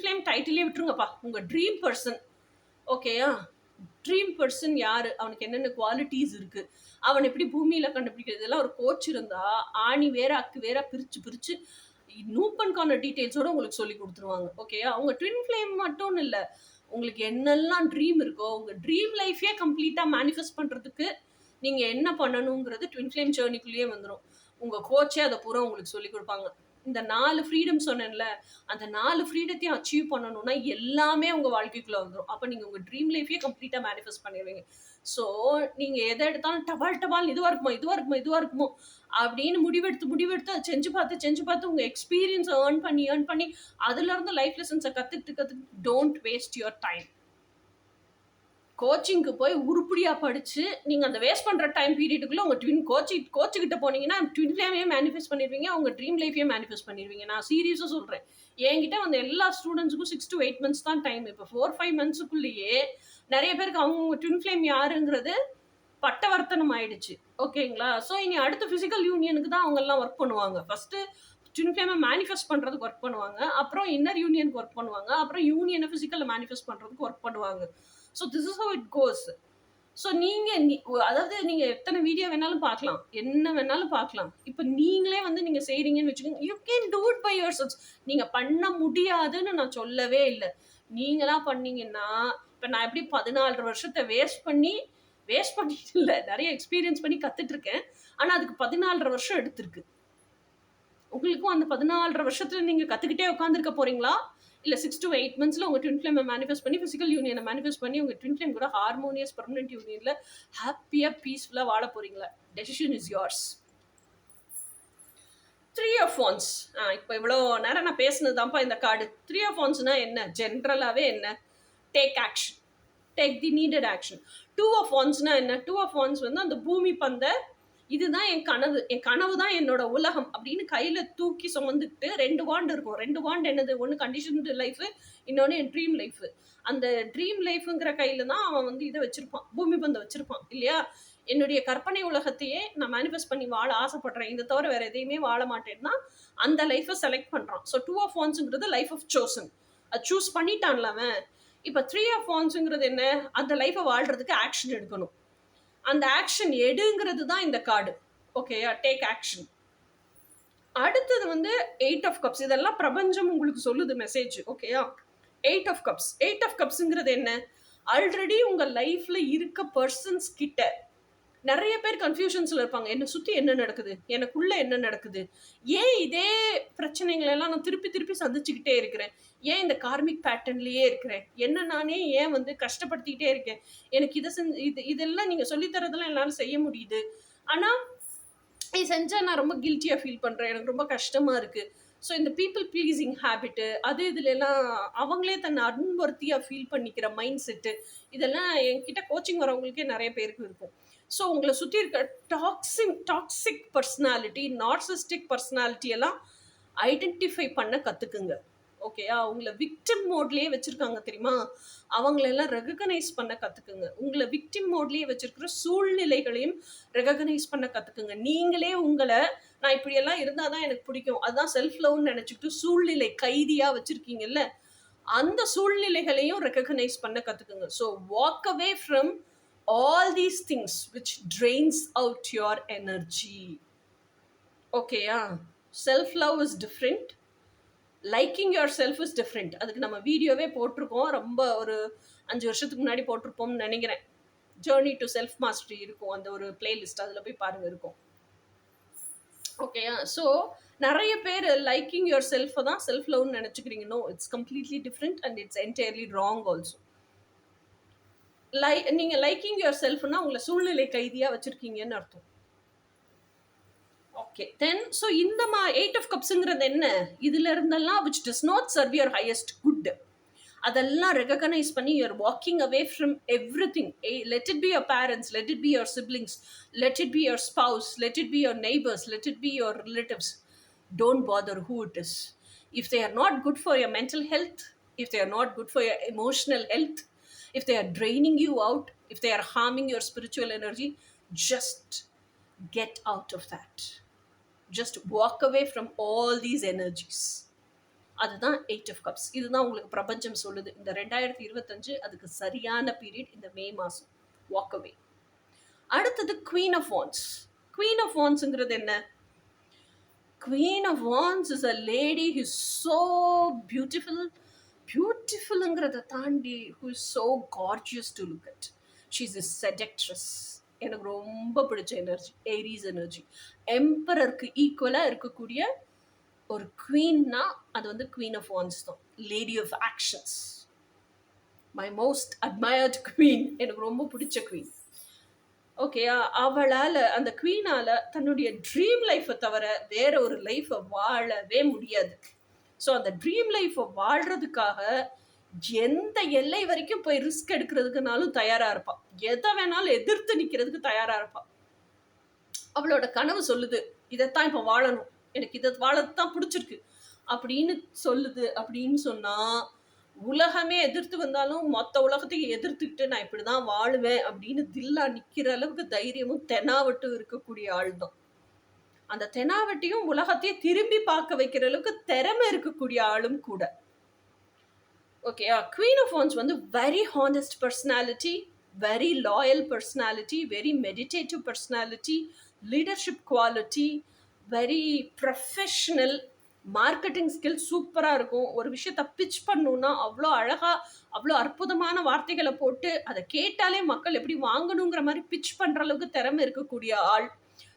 ஃப்ளேம் டைட்டிலே விட்டுருங்கப்பா. உங்கள் ட்ரீம் பர்சன். ஓகேயா? ட்ரீம் பர்சன் யார், அவனுக்கு என்னென்ன குவாலிட்டிஸ் இருக்குது, அவன் எப்படி பூமியில் கண்டுபிடிக்கிறது, இதெல்லாம் ஒரு கோச் இருந்தால் ஆணி வேற அக்கு வேற பிரித்து நூப்பனுக்கான டீட்டெயில்ஸோடு உங்களுக்கு சொல்லி கொடுத்துருவாங்க. ஓகேயா? அவங்க ட்வின் ஃப்ளேம் மட்டும் இல்லை, உங்களுக்கு என்னெல்லாம் ட்ரீம் இருக்கோ உங்கள் ட்ரீம் லைஃபே கம்ப்ளீட்டாக மேனிஃபெஸ்ட் பண்ணுறதுக்கு நீங்கள் என்ன பண்ணணுங்கிறது ட்வின் ஃப்ளேம் ஜேர்னிக்குள்ளேயே வந்துடும். உங்கள் கோச்சே அதை பூரா உங்களுக்கு சொல்லி கொடுப்பாங்க. இந்த 4 ஃப்ரீடம் சொன்னேன்ல, அந்த 4 ஃப்ரீடத்தையும் அச்சீவ் பண்ணணும்னா எல்லாமே உங்கள் வாழ்க்கைக்குள்ளே வந்துடும். அப்போ நீங்கள் உங்கள் ட்ரீம் லைஃபே கம்ப்ளீட்டாக மேனிஃபெஸ்ட் பண்ணிடுவீங்க. ஸோ நீங்கள் எதை எடுத்தாலும் டபால் இதுவாக இருக்குமோ அப்படின்னு முடிவெடுத்து அதை செஞ்சு பார்த்து உங்கள் எக்ஸ்பீரியன்ஸை ஏர்ன் பண்ணி அதுலேருந்து லைஃப் லெசன்ஸை கற்றுக்கிட்டு டோன்ட் வேஸ்ட் யுவர் டைம். கோச்சிங்க்கு போய் உருப்படியாக படித்து நீங்கள் அந்த வேஸ்ட் பண்ணுற டைம் பீரியடுக்குள்ளே உங்கள் ட்வின் கோச்சுக்கிட்ட போனீங்கன்னா ட்வின் ஃப்ளேமையே மேனிஃபெஸ்ட் பண்ணிடுவீங்க, உங்கள் ட்ரீம் லைஃபையே மேனிஃபெஸ்ட் பண்ணிடுவீங்க. நான் சீரியஸாக சொல்கிறேன். என்கிட்ட வந்து எல்லா ஸ்டூடெண்ட்ஸுக்கும் 6 to 8 months தான் டைம். இப்போ 4-5 monthsக்குள்ளேயே நிறைய பேருக்கு அவங்க ட்வின் ஃப்ளேம் யாருங்கிறது பட்டவர்த்தனம் ஆயிடுச்சு. ஓகேங்களா? ஸோ இனி அடுத்த ஃபிசிக்கல் யூனியனுக்கு தான் அவங்கெல்லாம் ஒர்க் பண்ணுவாங்க. ஃபஸ்ட்டு ட்வின் ஃப்ளேமை மேனிஃபெஸ்ட் பண்ணுறதுக்கு ஒர்க் பண்ணுவாங்க, அப்புறம் இன்னர் யூனியனுக்கு ஒர்க் பண்ணுவாங்க, அப்புறம் யூனியனை ஃபிசிக்கலில் மேனிஃபெஸ்ட் பண்ணுறதுக்கு ஒர்க் பண்ணுவாங்க. So this is how it goes. So அதாவது நீங்கள் எத்தனை வீடியோ வேணாலும் பார்க்கலாம், என்ன வேணாலும் பார்க்கலாம். இப்போ நீங்களே வந்து நீங்கள் செய்கிறீங்கன்னு வச்சுக்கோங்க, you can do it by yourself. நீங்கள் பண்ண முடியாதுன்னு நான் சொல்லவே இல்லை. நீங்களாம் பண்ணீங்கன்னா இப்போ நான் எப்படி 14 வருஷத்தை வேஸ்ட் பண்ணிட்டு இல்லை, நிறைய எக்ஸ்பீரியன்ஸ் பண்ணி கற்றுட்ருக்கேன். ஆனால் அதுக்கு 14 வருஷம் எடுத்திருக்கு. உங்களுக்கும் அந்த 14 வருஷத்தில் நீங்கள் கற்றுக்கிட்டே உட்காந்துருக்க போகிறீங்களா, இல்லை 6 to 8 monthsல உங்கள் ட்வின் ஃப்ளேமை மேனிஃபெஸ்ட் பண்ணி ஃபிசிக்கல் யூனியனை மேனிஃபெஸ்ட் பண்ணி உங்கள் ட்வின் ஃப்ளேம் கூட ஹார்மோனியஸ் பர்மனெண்ட் யூனியனில் ஹாப்பியாக பீஸ்ஃபுல்லாக வாழ போகிறீங்களா? Decision is yours. 3 of Wands. இப்போ இவ்வளோ நேரம் நான் பேசுனது தான்ப்பா இந்த கார்டு. 3 of Wandsனா என்ன? ஜென்ரலாகவே என்ன? Take action, take the needed action. 2 of Wandsனா என்ன? 2 of Wands வந்து அந்த பூமி பந்தை, இதுதான் என் கனவு தான் என்னோட உலகம் அப்படின்னு கையில் தூக்கி சுமந்துக்கிட்டு 2 வாண்ட் இருக்கும். 2 வாண்ட் என்னது? ஒன்று கண்டிஷன்டு லைஃபு, இன்னொன்று என் ட்ரீம் லைஃபு. அந்த ட்ரீம் லைஃபுங்கிற கையில் தான் அவன் வந்து இதை வச்சுருப்பான், பூமி பந்தை வச்சுருப்பான் இல்லையா? என்னுடைய கற்பனை உலகத்தையே நான் மேனிஃபெஸ்ட் பண்ணி வாழ ஆசைப்படுறேன், இதை தவிர வேறு எதையுமே வாழ மாட்டேன்னா அந்த லைஃப்பை செலக்ட் பண்ணுறான். ஸோ 2 of Wandsங்கிறது லைஃப் ஆஃப் சோசன். அது சூஸ் பண்ணிட்டான்ல அவன். இப்போ 3 of Wandsங்கிறது என்ன? அந்த லைஃப்பை வாழ்கிறதுக்கு ஆக்ஷன் எடுக்கணும். அந்த ஆக்ஷன் எடுங்கிறது தான் இந்த கார்டு. ஓகேயா? Take action. அடுத்தது வந்து 8 of Cups. இதெல்லாம் பிரபஞ்சம் உங்களுக்கு சொல்லுது மெசேஜ். ஓகேயா? 8 of Cups. 8 of Cupsங்கிறது என்ன? ஆல்ரெடி உங்கள் லைஃப்பில் இருக்க பர்சன்ஸ் கிட்ட நிறைய பேர் கன்ஃபியூஷன்ஸில் இருப்பாங்க. என்னை சுற்றி என்ன நடக்குது, எனக்குள்ளே என்ன நடக்குது, ஏன் இதே பிரச்சனைகளெல்லாம் நான் திருப்பி சந்திச்சுக்கிட்டே இருக்கிறேன், ஏன் இந்த கார்மிக் பேட்டர்ன்லேயே இருக்கிறேன், என்ன நானே ஏன் வந்து கஷ்டப்படுத்திக்கிட்டே இருக்கேன், எனக்கு இதெல்லாம் நீங்கள் சொல்லித்தரதெல்லாம் என்னால் செய்ய முடியுது, ஆனால் இது செஞ்சால் நான் ரொம்ப கில்ட்டியாக ஃபீல் பண்ணுறேன், எனக்கு ரொம்ப கஷ்டமாக இருக்குது. ஸோ இந்த பீப்புள் ப்ளீஸிங் ஹேபிட்டு, இதுலெல்லாம் அவங்களே தன்னை அன்வர்த்தியாக ஃபீல் பண்ணிக்கிற மைண்ட் செட்டு, இதெல்லாம் என்கிட்ட கோச்சிங் வரவங்களுக்கே நிறைய பேருக்கு இருக்கும். ஸோ உங்களை சுற்றி இருக்க டாக்ஸிக் பர்சனாலிட்டி, நார்சிஸ்டிக் பர்சனாலிட்டி எல்லாம் ஐடென்டிஃபை பண்ண கற்றுக்குங்க. ஓகேயா? உங்களை விக்டிம் மோட்லேயே வச்சுருக்காங்க தெரியுமா, அவங்களெல்லாம் ரெகக்னைஸ் பண்ண கற்றுக்குங்க. உங்களை விக்டிம் மோட்லேயே வச்சுருக்கிற சூழ்நிலைகளையும் ரெகக்னைஸ் பண்ண கற்றுக்குங்க. நீங்களே உங்களை நான் இப்படியெல்லாம் இருந்தால் தான் எனக்கு பிடிக்கும், அதுதான் செல்ஃப் லவ்னு நினச்சிக்கிட்டு சூழ்நிலை கைதியாக வச்சுருக்கீங்கல்ல, அந்த சூழ்நிலைகளையும் ரெகக்னைஸ் பண்ண கற்றுக்குங்க. So walk away from all these things which drains out your energy. Okay, self love is different, liking your self is different. அதுக்கு நம்ம வீடியோவே போட்டிருக்கோம், ரொம்ப ஒரு 5 வருஷத்துக்கு முன்னாடி போட்டிருப்போம்னு நினைக்கிறேன். ஜேர்னி டு செல்ஃப் மாஸ்டரி இருக்கும், அந்த ஒரு பிளேலிஸ்ட், அதில் போய் பாருங்க இருக்கும். ஓகேயா? ஸோ நிறைய பேர் லைக்கிங் யுவர் செல்ஃபை தான் செல்ஃப் லவ்னு நினச்சிக்கிறீங்க. No, it's completely different and it's entirely wrong also. நீங்கள் லைக்கிங் யுவர் செல்ஃப்னா உங்களை சூழ்நிலை கைதியாக வச்சுருக்கீங்கன்னு அர்த்தம். ஓகே, தென் ஸோ இந்த 8 of Cupsங்கிறது என்ன? இதுல இருந்தெல்லாம் which does not serve your highest good, அதெல்லாம் ரெகக்னைஸ் பண்ணி you're walking away from everything. Let it be your parents, let it be your siblings, let it be your spouse, let it be your neighbors, let it be your relatives. Don't bother who it is. If they are not good for your mental health, if they are not good for your emotional health, if they are draining you out, if they are harming your spiritual energy, just get out of that. Just walk away from all these energies. அதுதான் 8 of Cups. இதுதான் உங்களுக்கு பிரபஞ்சம் சொல்லுது. இந்த 2025 அதுக்கு சரியான period இந்த மே மாதம். Walk away. அடுத்தது Queen of Wands. Queen of Wandsங்கிறது என்ன? Queen of Wands is a lady who is so beautiful. பியூட்டிஃபுல்ங்கிறத தாண்டி who is so gorgeous to look at. She is a seductress. எனக்கு ரொம்ப பிடிச்ச எனர்ஜி ஏரிஸ் எனர்ஜி. எம்பரருக்கு ஈக்குவலாக இருக்கக்கூடிய ஒரு குவீன்னா அது வந்து குவீன் ஆஃப் வான்ஸ் தான். Lady of actions, my most admired queen, எனக்கு ரொம்ப பிடிச்ச குவீன். ஓகேயா? அவளால், அந்த குவீனால் தன்னுடைய ட்ரீம் லைஃப்பை தவிர வேற ஒரு லைஃப்பை வாழவே முடியாது. ஸோ அந்த ட்ரீம் லைஃப்பை வாழ்கிறதுக்காக எந்த எல்லை வரைக்கும் போய் ரிஸ்க் எடுக்கிறதுக்குனாலும் தயாராக இருப்பாள். எதை வேணாலும் எதிர்த்து நிற்கிறதுக்கு தயாராக இருப்பாள். அவளோட கனவு சொல்லுது, இதைத்தான் இப்போ வாழணும், எனக்கு இதை வாழத்தான் பிடிச்சிருக்கு அப்படின்னு சொல்லுது. அப்படின்னு சொன்னால் உலகமே எதிர்த்து வந்தாலும் மொத்த உலகத்தையும் எதிர்த்துக்கிட்டு நான் இப்படி தான் வாழுவேன் அப்படின்னு தில்லா நிற்கிற அளவுக்கு தைரியமும் தெனாவட்டும் இருக்கக்கூடிய ஆள் தான். அந்த தெனாவட்டியும் உலகத்தையே திரும்பி பார்க்க வைக்கிற அளவுக்கு திறமை இருக்கக்கூடிய ஆளும் கூட. ஓகே, Queen of Wands வந்து very honest personality, very loyal personality, very meditative personality, leadership quality, very professional, marketing skill சூப்பராக இருக்கும். ஒரு விஷயத்தை பிச் பண்ணணுன்னா அவ்வளோ அழகாக, அவ்வளோ அற்புதமான வார்த்தைகளை போட்டு அதை கேட்டாலே மக்கள் எப்படி வாங்கணுங்கிற மாதிரி பிச் பண்ணுற அளவுக்கு திறமை இருக்கக்கூடிய ஆள்.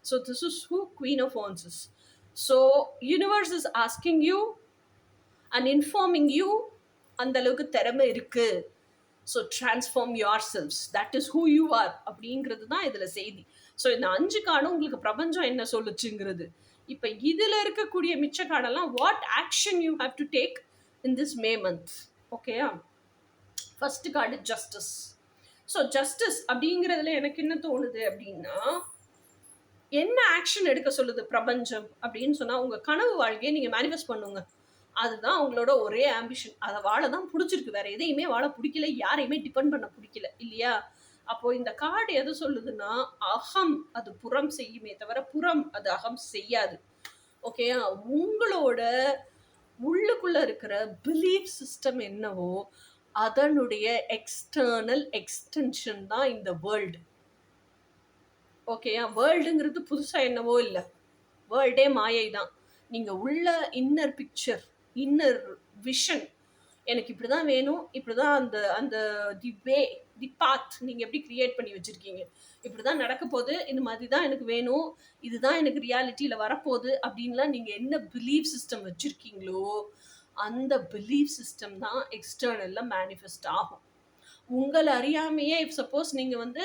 So this is who Queen of Wands is. So universe is asking you and informing you, அந்த அளவுக்கு திறமை இருக்கு. So transform your selves, that is who you are அப்படிங்கிறது தான் இதில் செய்தி. ஸோ இந்த 5 கார்டும் உங்களுக்கு பிரபஞ்சம் என்ன சொல்லுச்சுங்கிறது. இப்போ இதில் இருக்கக்கூடிய மிச்ச கார்டெல்லாம் what action you have to take in this May month. ஓகேயா? First card justice. So justice அப்படிங்கிறதுல எனக்கு என்ன தோணுது அப்படின்னா, என்ன ஆக்ஷன் எடுக்க சொல்லுது பிரபஞ்சம் அப்படின்னு சொன்னால், உங்கள் கனவு வாழ்க்கையை நீங்கள் மேனிஃபெஸ்ட் பண்ணுங்க. அதுதான் அவங்களோட ஒரே ஆம்பிஷன். அதை வாழ தான் பிடிச்சிருக்கு, வேற எதையுமே வாழ பிடிக்கல, யாரையுமே டிபெண்ட் பண்ண பிடிக்கல, இல்லையா? அப்போ இந்த கார்டு எது சொல்லுதுன்னா, அகம் அது புறம் செய்யுமே தவிர புறம் அது அகம் செய்யாது. ஓகேயா? உங்களோட உள்ளுக்குள்ள இருக்கிற பிலீஃப் சிஸ்டம் என்னவோ அதனுடைய எக்ஸ்டர்னல் எக்ஸ்டென்ஷன் தான் இந்த வேர்ல்டு. ஓகேயா? வேர்ல்டுங்கிறது புதுசாக என்னவோ இல்லை, வேர்ல்டே மாயை தான். நீங்கள் உள்ள இன்னர் பிக்சர், இன்னர் விஷன், எனக்கு இப்படி தான் வேணும், இப்படி தான் அந்த அந்த தி வே, தி பாத் நீங்கள் எப்படி க்ரியேட் பண்ணி வச்சுருக்கீங்க, இப்படி தான் நடக்க போகுது, இந்த மாதிரி தான் எனக்கு வேணும், இதுதான் எனக்கு ரியாலிட்டியில் வரப்போகுது அப்படின்லாம் நீங்கள் என்ன பிலீஃப் சிஸ்டம் வச்சுருக்கீங்களோ அந்த பிலீஃப் சிஸ்டம் தான் எக்ஸ்டர்னலில் மேனிஃபெஸ்ட் ஆகும். உங்களை அறியாமையே, இஃப் சப்போஸ் நீங்கள் வந்து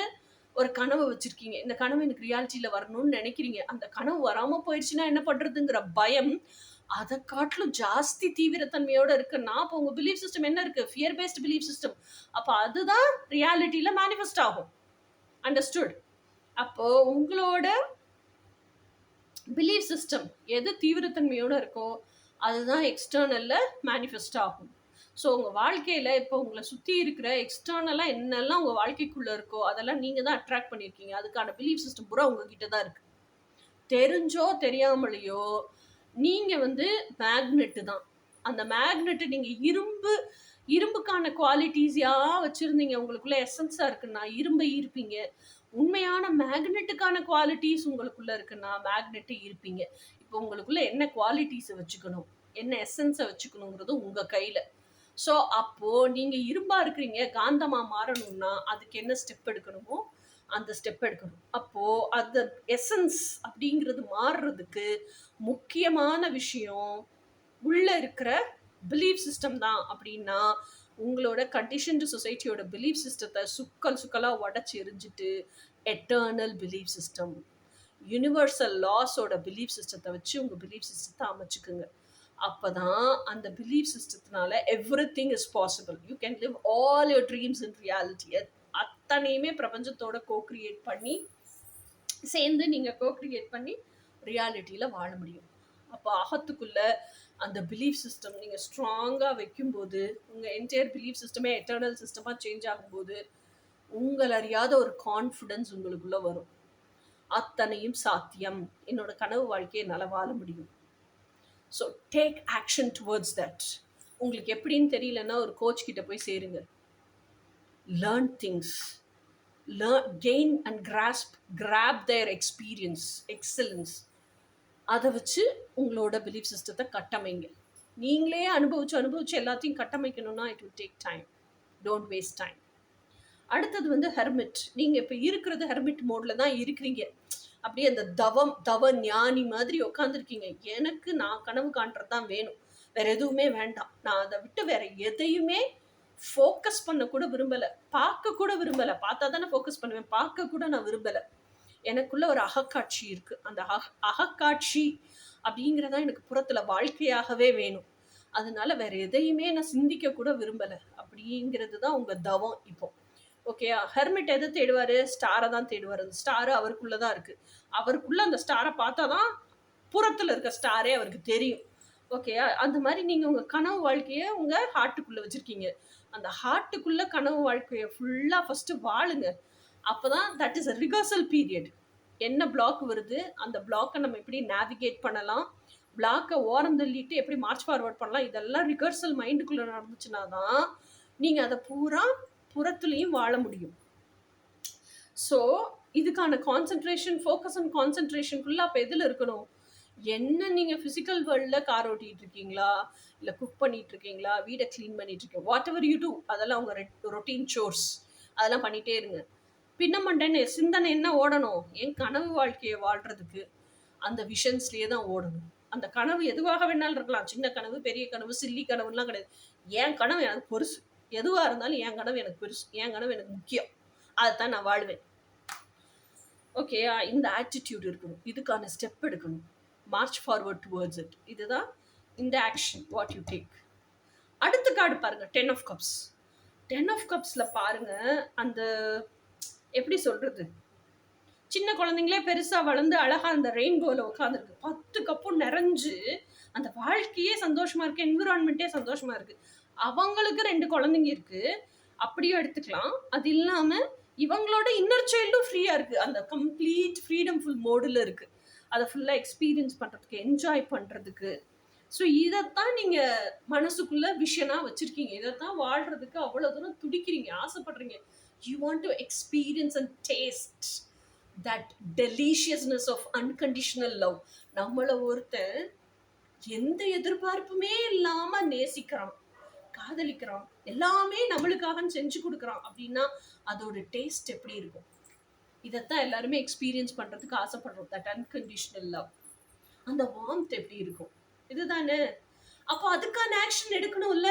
ஒரு கனவு வச்சுருக்கீங்க, இந்த கனவு எனக்கு ரியாலிட்டியில் வரணும்னு நினைக்கிறீங்க, அந்த கனவு வராமல் போயிடுச்சுன்னா என்ன பண்ணுறதுங்கிற பயம் அதை காட்டிலும் ஜாஸ்தி தீவிரத்தன்மையோடு இருக்குன்னா, அப்போ உங்கள் பிலீஃப் சிஸ்டம் என்ன இருக்குது? Fear paste belief system. அப்போ அதுதான் ரியாலிட்டியில் மேனிஃபெஸ்ட் ஆகும். அண்டர்ஸ்டுட்? அப்போது உங்களோட பிலீஃப் சிஸ்டம் எது தீவிரத்தன்மையோடு இருக்கோ அதுதான் எக்ஸ்டர்னலில் மேனிஃபெஸ்ட் ஆகும். ஸோ உங்கள் வாழ்க்கையில் இப்போ உங்களை சுற்றி இருக்கிற எக்ஸ்டர்னலாக என்னெல்லாம் உங்கள் வாழ்க்கைக்குள்ளே இருக்கோ அதெல்லாம் நீங்கள் தான் அட்ராக்ட் பண்ணியிருக்கீங்க. அதுக்கான பிலீஃப் சிஸ்டம் பூரா உங்ககிட்ட தான் இருக்குது. தெரிஞ்சோ தெரியாமலையோ நீங்கள் வந்து மேக்னெட்டு தான். அந்த மேக்னெட்டு நீங்கள் இரும்புக்கான குவாலிட்டிஸா வச்சிருந்தீங்க, உங்களுக்குள்ள எசன்ஸா இருக்குன்னா இரும்பை ஈர்ப்பீங்க. உண்மையான மேக்னெட்டுக்கான குவாலிட்டிஸ் உங்களுக்குள்ள இருக்குன்னா மேக்னெட்டை ஈர்ப்பீங்க. இப்போ உங்களுக்குள்ள என்ன குவாலிட்டிஸை வச்சுக்கணும், என்ன எசன்ஸை வச்சுக்கணுங்கிறது உங்க கையில. ஸோ அப்போ நீங்க இரும்பா இருக்கிறீங்க, காந்தமா மாறணும்னா அதுக்கு என்ன ஸ்டெப் எடுக்கணுமோ அந்த ஸ்டெப் எடுக்கணும். அப்போ அந்த எசன்ஸ் அப்படிங்கிறது மாறுறதுக்கு முக்கியமான விஷயம் உள்ள இருக்கிற பிலீஃப் சிஸ்டம் தான். அப்படின்னா உங்களோட கண்டிஷன்டு சொசைட்டியோட பிலீஃப் சிஸ்டத்தை சுக்கலா உடச்சி எரிஞ்சிட்டு எட்டர்னல் பிலீஃப் சிஸ்டம், யுனிவர்சல் லாஸோட பிலீஃப் சிஸ்டத்தை வச்சு உங்கள் பிலீஃப் சிஸ்டத்தை அமைச்சுக்குங்க. அப்போதான் அந்த பிலீஃப் சிஸ்டத்தினால everything is possible. You can live all your dreams in reality. அத்தனையுமே பிரபஞ்சத்தோட கோக்ரியேட் பண்ணி சேர்ந்து நீங்கள் கோக்ரியேட் பண்ணி ரியாலிட்டியில் வாழ முடியும். அப்போ அகத்துக்குள்ள அந்த பிலீஃப் சிஸ்டம் நீங்கள் ஸ்ட்ராங்காக வைக்கும்போது உங்கள் என்டையர் பிலீஃப் சிஸ்டமே எட்டர்னல் சிஸ்டமாக சேஞ்ச் ஆகும்போது உங்கள் அறியாத ஒரு கான்ஃபிடென்ஸ் உங்களுக்குள்ளே வரும். அத்தனையும் சாத்தியம், என்னோட கனவு வாழ்க்கையை என்னால் வாழ முடியும். So take action towards that. உங்களுக்கு எப்படின்னு தெரியலன்னா ஒரு கோச் கிட்ட போய் சேருங்க. Learn things, gain and grab their experience, excellence. அதை வச்சு உங்களோட பிலீஃப் சிஸ்டத்தை கட்டமைங்க. நீங்களே அனுபவிச்சு எல்லாத்தையும் கட்டமைக்கணும்னா it will take time. Don't waste time. அடுத்தது ஹெர்மிட். நீங்கள் இப்போ இருக்கிறது ஹெர்மிட் மோடில் தான் இருக்கிறீங்க. அப்படியே அந்த தவ ஞானி மாதிரி உட்காந்துருக்கீங்க. எனக்கு நான் கனவு காண்றது தான் வேணும், வேற எதுவுமே வேண்டாம். நான் அதை விட்டு வேற எதையுமே ஃபோக்கஸ் பண்ண கூட விரும்பலை, பார்க்க கூட விரும்பலை. பார்த்தா தானே ஃபோக்கஸ் பண்ணுவேன், பார்க்க கூட நான் விரும்பலை. எனக்குள்ள ஒரு அகக்காட்சி இருக்கு. அந்த அகக்காட்சி அப்படிங்கிறதா எனக்கு புறத்துல வாழ்க்கையாகவே வேணும். அதனால வேற எதையுமே நான் சிந்திக்க கூட விரும்பலை. அப்படிங்கிறது தான் உங்க தவம் இப்போ. ஓகே, ஹெர்மிட் எதை தேடுவாரு? ஸ்டாரை தான் தேடுவார். அந்த ஸ்டாரு அவருக்குள்ளதான் இருக்கு. அவருக்குள்ள அந்த ஸ்டாரை பார்த்தாதான் புறத்துல இருக்க ஸ்டாரே அவருக்கு தெரியும். ஓகே, அந்த மாதிரி நீங்க உங்க கனவு வாழ்க்கைய உங்க ஹார்ட்டுக்குள்ள வச்சிருக்கீங்க. அந்த ஹார்ட்டுக்குள்ள கனவு வாழ்க்கைய ஃபுல்லா ஃபர்ஸ்ட் வாழுங்க. அப்போதான் that is a rehearsal period. என்ன பிளாக் வருது, அந்த பிளாக்கை நம்ம எப்படி நேவிகேட் பண்ணலாம், பிளாக்கை ஓரம் தள்ளிட்டு எப்படி மார்ச் ஃபார்வர்ட் பண்ணலாம், இதெல்லாம் ரிகர்சல் மைண்டுக்குள்ள நடந்துச்சுன்னா தான் நீங்கள் அதை பூரா புறத்துலையும் வாழ முடியும். ஸோ இதுக்கான கான்சென்ட்ரேஷன், ஃபோக்கஸ் அண்ட் கான்சென்ட்ரேஷன் ஃபுல்லாக அப்போ எதில் இருக்கணும்? என்ன நீங்கள் ஃபிசிக்கல் வேர்ல்டில் கார் ஓட்டிகிட்டு இருக்கீங்களா, இல்லை குக் பண்ணிட்டு இருக்கீங்களா, வீடை க்ளீன் பண்ணிட்டு இருக்கீங்க, வாட் எவர் யூ டூ, அதெல்லாம் உங்கள் ரொட்டீன் சோர்ஸ், அதெல்லாம் பண்ணிகிட்டே இருங்க. பின்னமண்டன்னு சிந்தனை என்ன ஓடணும்? என் கனவு வாழ்க்கையை வாழ்கிறதுக்கு அந்த விஷன்ஸ்லேயே தான் ஓடணும். அந்த கனவு எதுவாக வேணாலும் இருக்கலாம். சின்ன கனவு, பெரிய கனவு, சில்லி கனவுலாம் கிடையாது. என் கனவு எனக்கு பெருசு. எதுவாக இருந்தாலும் என் கனவு எனக்கு பெருசு, என் கனவு எனக்கு முக்கியம், அதைத்தான் நான் வாழ்வேன். ஓகே, இந்த ஆட்டிடியூட் இருக்கணும். இதுக்கான ஸ்டெப் எடுக்கணும். March forward towards it. இதுதான் இந்த ஆக்ஷன் வாட் யூ டேக். அடுத்த கார்டு பாருங்க, 10 of Cups. 10 of Cupsல பாருங்க, அந்த எப்படி சொல்றது, சின்ன குழந்தைங்களே பெருசா வளர்ந்து அழகா அந்த ரெயின்போல உட்காந்துருக்கு. 10 கப்பும் நிறைஞ்சு அந்த வாழ்க்கையே சந்தோஷமா இருக்கு, என்விரான்மெண்ட்டே சந்தோஷமா இருக்கு. அவங்களுக்கு 2 குழந்தைங்க இருக்கு, அப்படியும் எடுத்துக்கலாம். அது இல்லாம இவங்களோட இன்னர் சைல்டும் ஃப்ரீயா இருக்கு. அந்த கம்ப்ளீட் ஃப்ரீடம் ஃபுல் மோடுல இருக்கு. அதை ஃபுல்லா எக்ஸ்பீரியன்ஸ் பண்றதுக்கு, என்ஜாய் பண்றதுக்கு. ஸோ இதைத்தான் நீங்க மனசுக்குள்ள விஷனா வச்சிருக்கீங்க. இதைத்தான் வாழ்றதுக்கு அவ்வளவு தூரம் துடிக்கிறீங்க, ஆசைப்படுறீங்க. You want to experience and taste that deliciousness of unconditional love. நம்மளை ஒருத்தன் எந்த எதிர்பார்ப்புமே இல்லாம நேசிக்கிறான், காதலிக்கிறான், எல்லாமே நம்மளுக்காக செஞ்சு கொடுக்குறான் அப்படின்னா அதோட டேஸ்ட் எப்படி இருக்கும்? இதைத்தான் எல்லாருமே எக்ஸ்பீரியன்ஸ் பண்றதுக்கு ஆசைப்படுறோம். தட் அன்கண்டிஷனல் லவ், அந்த வார்ம்த் எப்படி இருக்கும்? இதுதானே. அப்போ அதுக்கான ஆக்ஷன் எடுக்கணும்ல.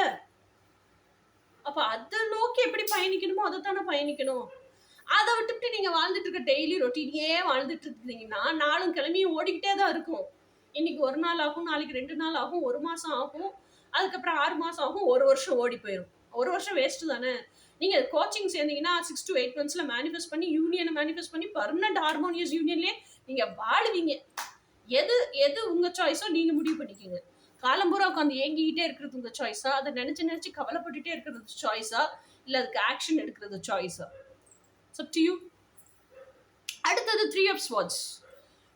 அப்ப அதை நோக்கி எப்படி பயணிக்கணுமோ அதைத்தானே பயணிக்கணும். அதை விட்டுட்டு நீங்க வாழ்ந்துட்டு இருக்க டெய்லி ரொட்டீனையே வாழ்ந்துட்டு இருக்கீங்கன்னா நாளும் கிளம்பியும் ஓடிக்கிட்டே தான் இருக்கும். இன்னைக்கு 1 நாள் ஆகும், நாளைக்கு 2 நாள் ஆகும், 1 மாசம் ஆகும், அதுக்கப்புறம் 6 மாசம் ஆகும், 1 வருஷம் ஓடி போயிடும். 1 வருஷம் வேஸ்ட் தானே. நீங்க கோச்சிங் சேர்ந்தீங்கன்னா 6 to 8 monthsல மேனிஃபெஸ்ட் பண்ணி, யூனியனை மேனிஃபெஸ்ட் பண்ணி, பர்மனன்ட் ஹார்மோனியஸ் யூனியன்லயே நீங்க வாழுவீங்க. எது எது உங்க சாய்ஸோ நீங்க முடிவு பண்ணிக்கோங்க. காலம்பூரா உட்காந்து ஏங்கிக்கிட்டே இருக்கிறது உங்க சாய்ஸா, அதை நினைச்சு கவலைப்பட்டுட்டே இருக்கிறது சாய்ஸா, இல்ல அதுக்கு ஆக்ஷன் எடுக்கிறது சாய்ஸா? up to you. அடுத்தது 3 of Swords.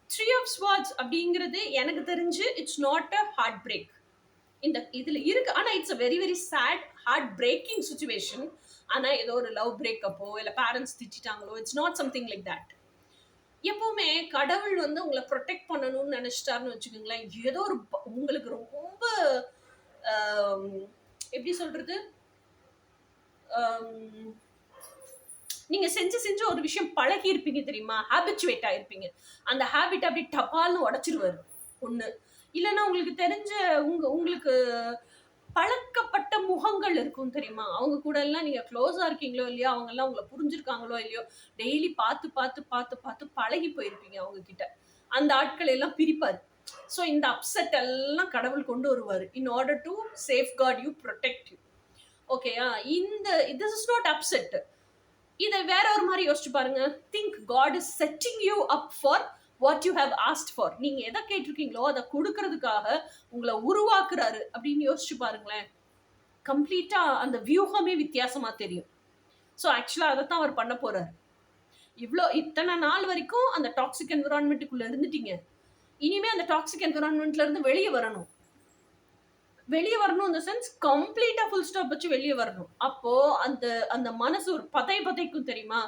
3 of Swords அப்படிங்கிறது எனக்கு தெரிஞ்சு it's not a heartbreak. இந்த இதுல இருக்கு. ஆனா it's a very very sad heartbreaking situation. ஆனா ஏதோ ஒரு லவ் பிரேக்கப்போ இல்ல பேரண்ட்ஸ் திட்டாங்களோ, it's not something like that. எப்பவுமே கடவுள் வந்து உங்களை ப்ரொடெக்ட் பண்ணணும்னு நினைச்சிட்டாருன்னு வச்சுக்கோங்களேன், ஏதோ ஒரு உங்களுக்கு ரொம்ப ஆம், எப்படி சொல்றது, ஆம், நீங்க செஞ்சு செஞ்சு ஒரு விஷயம் பழகி இருப்பீங்க தெரியுமா, ஹாபிச்சுவேட் ஆயிருப்பீங்க. அந்த ஹாபிட் அப்படி டபால்னு உடைச்சிருவாரு ஒண்ணு. இல்லைன்னா உங்களுக்கு தெரிஞ்ச உங்களுக்கு பழக்கப்பட்ட முகங்கள் இருக்கும் தெரியுமா, அவங்க கூட எல்லாம் நீங்க க்ளோஸா இருக்கீங்களோ இல்லையோ, அவங்க எல்லாம் உங்களை புரிஞ்சிருக்காங்களோ இல்லையோ, டெய்லி பார்த்து பார்த்து பார்த்து பார்த்து பழகி போயிருப்பீங்க அவங்க கிட்ட. அந்த ஆட்களை எல்லாம் பிரிப்பாரு. ஸோ இந்த அப்செட் எல்லாம் கடவுள் கொண்டு வருவாரு in order to safeguard you, protect you. ஓகேயா? இந்த திஸ் இஸ் நாட் அப்செட். இதை வேற ஒரு மாதிரி யோசிச்சு பாருங்க. Think God is setting you up for what you have asked for. நீங்க எதை கேட்டிருக்கீங்களோ அதை கொடுக்கறதுக்காக உங்களை உருவாக்குறாரு அப்படின்னு யோசிச்சு பாருங்களேன். கம்ப்ளீட்டா அந்த வியூகமே வித்தியாசமா தெரியும். ஸோ ஆக்சுவலா அதைத்தான் அவர் பண்ண போறாரு. இத்தனை நாள் வரைக்கும் அந்த டாக்ஸிக் என்விரான்மெண்ட்டுக்குள்ள இருந்துட்டீங்க. இனிமே அந்த டாக்ஸிக் என்விரான்மெண்ட்ல இருந்து வெளியே வரணும். வெளியே வரணும் இந்த சென்ஸ் கம்ப்ளீட்டா ஃபுல் ஸ்டாப் வச்சு வெளியே வரணும். அப்போ அந்த அந்த மனசு ஒரு பதைக்கும் தெரியுமா.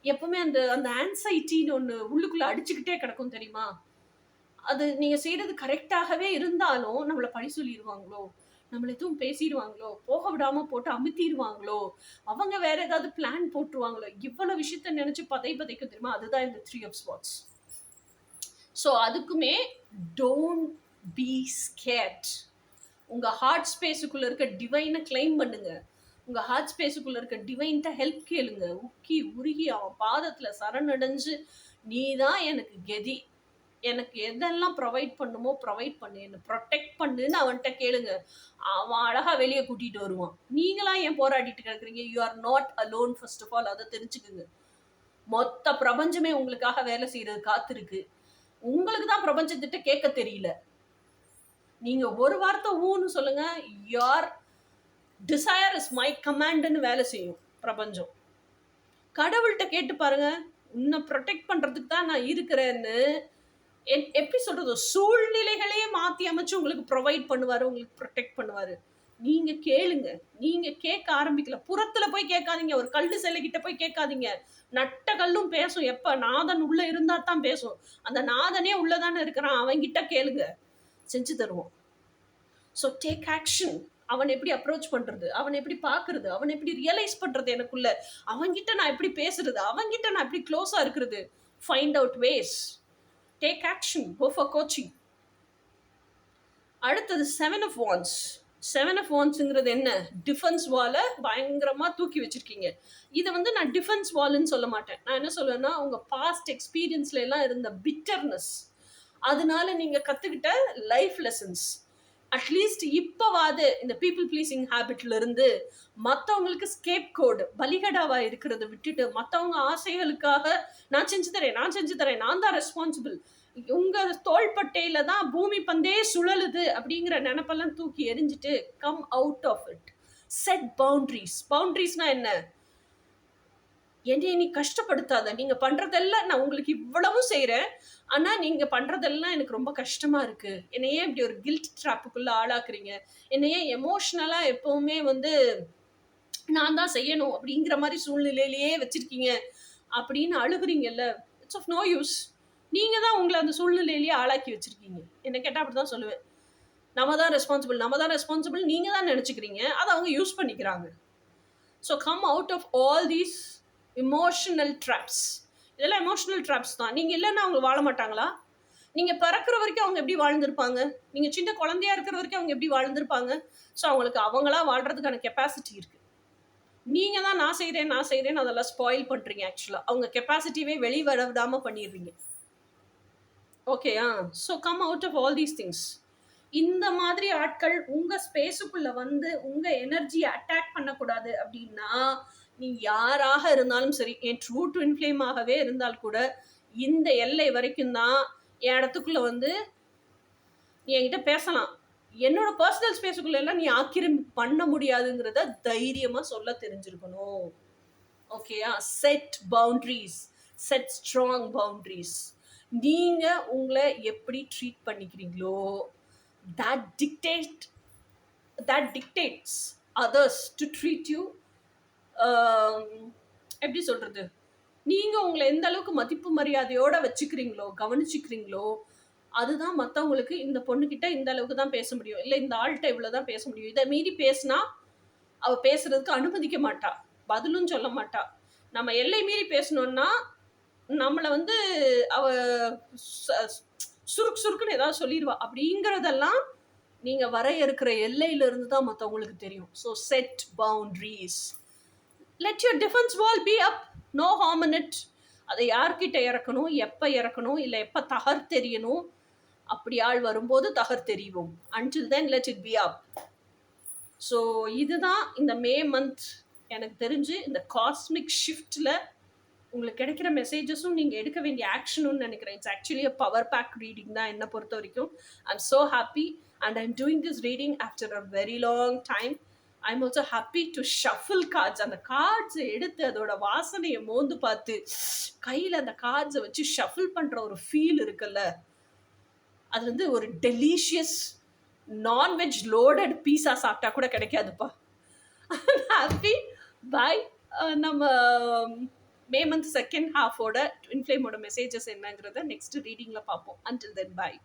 எப்பவுமே அந்த அந்த ஆன்சைட்டின்னு ஒண்ணு உள்ளுக்குள்ள அடிச்சுக்கிட்டே கிடக்கும் தெரியுமா. அது நீங்க செய்யறது கரெக்டாகவே இருந்தாலும் நம்மள பழி சொல்லிடுவாங்களோ, நம்மள எதுவும் பேசிடுவாங்களோ, போக விடாம போட்டு அமுத்திடுவாங்களோ, அவங்க வேற ஏதாவது பிளான் போட்டுருவாங்களோ, இவ்வளவு விஷயத்த நினைச்சு பதைக்கும் தெரியுமா. அதுதான் இந்த 3 of Swords. ஸோ அதுக்குமே டோன்ட் பி ஸ்கேர்ட். உங்க ஹார்ட் ஸ்பேஸுக்குள்ள இருக்க டிவைனை கிளைம் பண்ணுங்க. உங்க ஹார்ட் ஸ்பேஸுக்குள்ள இருக்க டிவைன்ட்ட ஹெல்ப் கேளுங்க. உக்கி உருகி அவன் பாதத்துல சரணடைஞ்சு, நீ தான் எனக்கு கெதி, எனக்கு எதெல்லாம் ப்ரொவைட் பண்ணுமோ ப்ரொவைட் பண்ணு, என்ன ப்ரொடெக்ட் பண்ணுன்னு அவன்கிட்ட கேளுங்க. அவன் அழகா வெளியே கூட்டிட்டு வருவான். நீங்களா ஏன் போராடிட்டு கிடக்குறீங்க? You are not alone. First of all அதை தெரிஞ்சுக்குங்க. மொத்த பிரபஞ்சமே உங்களுக்காக வேலை செய்யறது காத்திருக்கு. உங்களுக்கு தான் பிரபஞ்சத்திட்ட கேட்க தெரியல. நீங்க ஒரு வார்த்தை ஊன்னு சொல்லுங்க, your desire is my commandன்னு வேலை செய்யும் பிரபஞ்சம். கடவுள்கிட்ட கேட்டு பாருங்க, உன்னை ப்ரொடெக்ட் பண்றதுக்கு தான் நான் இருக்கிறேன்னு. எப்படி சொல்றது, சூழ்நிலைகளையே மாத்தி அமைச்சு உங்களுக்கு ப்ரொவைட் பண்ணுவாரு, உங்களுக்கு ப்ரொடெக்ட் பண்ணுவாரு. நீங்க கேளுங்க. நீங்க கேட்க ஆரம்பிக்கல. புறத்துல போய் கேட்காதீங்க, ஒரு கல்லு சிலை கிட்ட போய் கேட்காதீங்க. நட்ட கல்லும் பேசும். எப்ப நாதன் உள்ள இருந்தா தான் பேசும். அந்த நாதனே உள்ளதானே இருக்கிறான், அவன்கிட்ட கேளுங்க, செஞ்சு தருவோம். So take action. அவன் எப்படி அப்ரோச் பண்றது, அவன் எப்படி பாக்குறது, அவன் எப்படி ரியலைஸ் பண்றது எனக்குள்ள, அவன்கிட்ட நான் எப்படி பேசுறது, அவன்கிட்ட நான் எப்படி க்ளோஸா இருக்கிறது. Find out ways. Take action. Go for coaching. அடுத்தது 7 of Wands. 7 of Wandsங்கிறது என்ன? டிஃபென்ஸ் வால பயங்கரமா தூக்கி வச்சிருக்கீங்க. இதை வந்து நான் டிஃபென்ஸ் வால்னு சொல்ல மாட்டேன். நான் என்ன சொல்லுவேன்னா, உங்க பாஸ்ட் எக்ஸ்பீரியன்ஸ்ல எல்லாம் இருந்த பிட்டர்னஸ், அதனால நீங்க கத்துக்கிட்ட லைஃப் லெசன்ஸ், அட்லீஸ்ட் இப்பவாது இந்த பீப்புள் பிளீசிங் ஹேபிட்ல இருந்து மற்றவங்களுக்கு ஸ்கேப் கோடு, பலிகடாவா இருக்கிறத விட்டுட்டு, மற்றவங்க ஆசைகளுக்காக நான் செஞ்சு தரேன், நான் தான் ரெஸ்பான்சிபிள், உங்க தோள்பட்டையில தான் பூமி பந்தே சுழலுது அப்படிங்கிற நினைப்பெல்லாம் தூக்கி எரிஞ்சிட்டு come out of it. Set boundaries. பவுண்டரிஸ்னா என்ன? என்னை நீ கஷ்டப்படுத்தாத. நீங்க பண்றதெல்லாம் நான் உங்களுக்கு இவ்வளவும் செய்யறேன், ஆனா நீங்க பண்றதெல்லாம் எனக்கு ரொம்ப கஷ்டமா இருக்கு. என்னையே இப்படி ஒரு கில்ட் ட்ராப்புக்குள்ள ஆளாக்குறீங்க, என்னையே எமோஷனலா எப்பவுமே வந்து நான் தான் செய்யணும் அப்படிங்கிற மாதிரி சூழ்நிலையிலேயே வச்சிருக்கீங்க அப்படின்னு அழுகுறீங்கல்ல. It's of no use. நீங்க தான் உங்களை அந்த சூழ்நிலையிலேயே ஆளாக்கி வச்சிருக்கீங்க. என்ன கேட்டா அப்படிதான் சொல்லுவேன். நம்ம தான் ரெஸ்பான்சிபிள் நீங்க தான் நினைச்சுக்கிறீங்க, அதை அவங்க யூஸ் பண்ணிக்கிறாங்க. So come out of all these emotional traps. இதெல்லாம் எமோஷனல் ட்ராப்ஸ் தான். நீங்கள் இல்லைன்னா அவங்க வாழ மாட்டாங்களா? நீங்கள் பிறக்கிற வரைக்கும் அவங்க எப்படி வாழ்ந்திருப்பாங்க? நீங்கள் சின்ன குழந்தையா இருக்கிற வரைக்கும் அவங்க எப்படி வாழ்ந்திருப்பாங்க? ஸோ அவங்களுக்கு அவங்களா வாழ்றதுக்கான கெப்பாசிட்டி இருக்கு. நீங்கள் தான் நான் செய்கிறேன்னு அதெல்லாம் ஸ்பாயில் பண்ணுறீங்க. ஆக்சுவலாக அவங்க கெப்பாசிட்டியே வெளிவர விடாமல் பண்ணிடுறீங்க. ஓகேயா? So come out of all these things. இந்த மாதிரி ஆட்கள் உங்க ஸ்பேஸுக்குள்ள வந்து உங்க எனர்ஜியை அட்டாக் பண்ணக்கூடாது அப்படின்னா, நீ யாராக இருந்தாலும் சரி, என் ட்ரூ ட்வின் ஃப்ளேமாகவே இருந்தால் கூட இந்த எல்லை வரைக்கும் தான் என் இடத்துக்குள்ள வந்து நீ என்கிட்ட பேசலாம். என்னோட பர்சனல் ஸ்பேஸுக்குள்ள எல்லாம் நீ ஆக்கிரமிப்பு பண்ண முடியாதுங்கிறத தைரியமா சொல்ல தெரிஞ்சிருக்கணும். ஓகேயா? Set boundaries. Set strong boundaries. நீங்க உங்களை எப்படி treat பண்ணிக்கிறீங்களோ that dictate that dictates others to treat you எப்படி சொல்கிறது, நீங்கள் உங்களை எந்த அளவுக்கு மதிப்பு மரியாதையோடு வச்சுக்கிறீங்களோ கவனிச்சிக்கிறீங்களோ அதுதான் மற்றவங்களுக்கு இந்த பொண்ணுக்கிட்ட இந்த அளவுக்கு தான் பேச முடியும், இல்லை இந்த ஆள்கிட்ட இவ்வளோ தான் பேச முடியும், இதை மீறி பேசினா அவள் பேசுறதுக்கு அனுமதிக்க மாட்டா, பதிலும் சொல்ல மாட்டா. நம்ம எல்லை மீறி பேசணுன்னா நம்மளை வந்து அவ சுருக்குன்னு ஏதாவது சொல்லிடுவா. அப்படிங்கிறதெல்லாம் நீங்கள் வரையறுக்கிற எல்லையிலிருந்து தான் மற்றவங்களுக்கு தெரியும். So set boundaries, let your defence wall be up, no harm in it. அதை யார்கிட்ட இறக்கணும், எப்போ இறக்கணும், இல்லை எப்போ தகர் தெரியணும், அப்படி ஆள் வரும்போது தகர் தெரியும். Until then let it be up. So இதுதான் இந்த மே மந்த் எனக்கு தெரிஞ்சு இந்த காஸ்மிக் ஷிஃப்டில் உங்களுக்கு கிடைக்கிற மெசேஜஸும் நீங்கள் எடுக்க வேண்டிய ஆக்ஷனும் நினைக்கிறேன். It's actually a power pack reading தான் என்னை பொறுத்த வரைக்கும். I am so happy and I am doing this reading after a very long time. I am also happy to shuffle cards. அந்த கார்ட்ஸை எடுத்து அதோட வாசனையை மோந்து பார்த்து கையில் அந்த கார்ட்ஸை வச்சு ஷஃபில் பண்ணுற ஒரு ஃபீல் இருக்குல்ல, அது வந்து ஒரு டெலிஷியஸ் நான்வெஜ் லோடட் பீஸா சாப்பிட்டா கூட கிடைக்காதுப்பா. Happy bye. நம்ம மே மந்த் செகண்ட் ஹாஃபோட ட்வின் ஃப்ளேமோட மெசேஜஸ் என்னங்கிறத நெக்ஸ்ட் ரீடிங்கில் பார்ப்போம். அன்டில் தென் பாய்.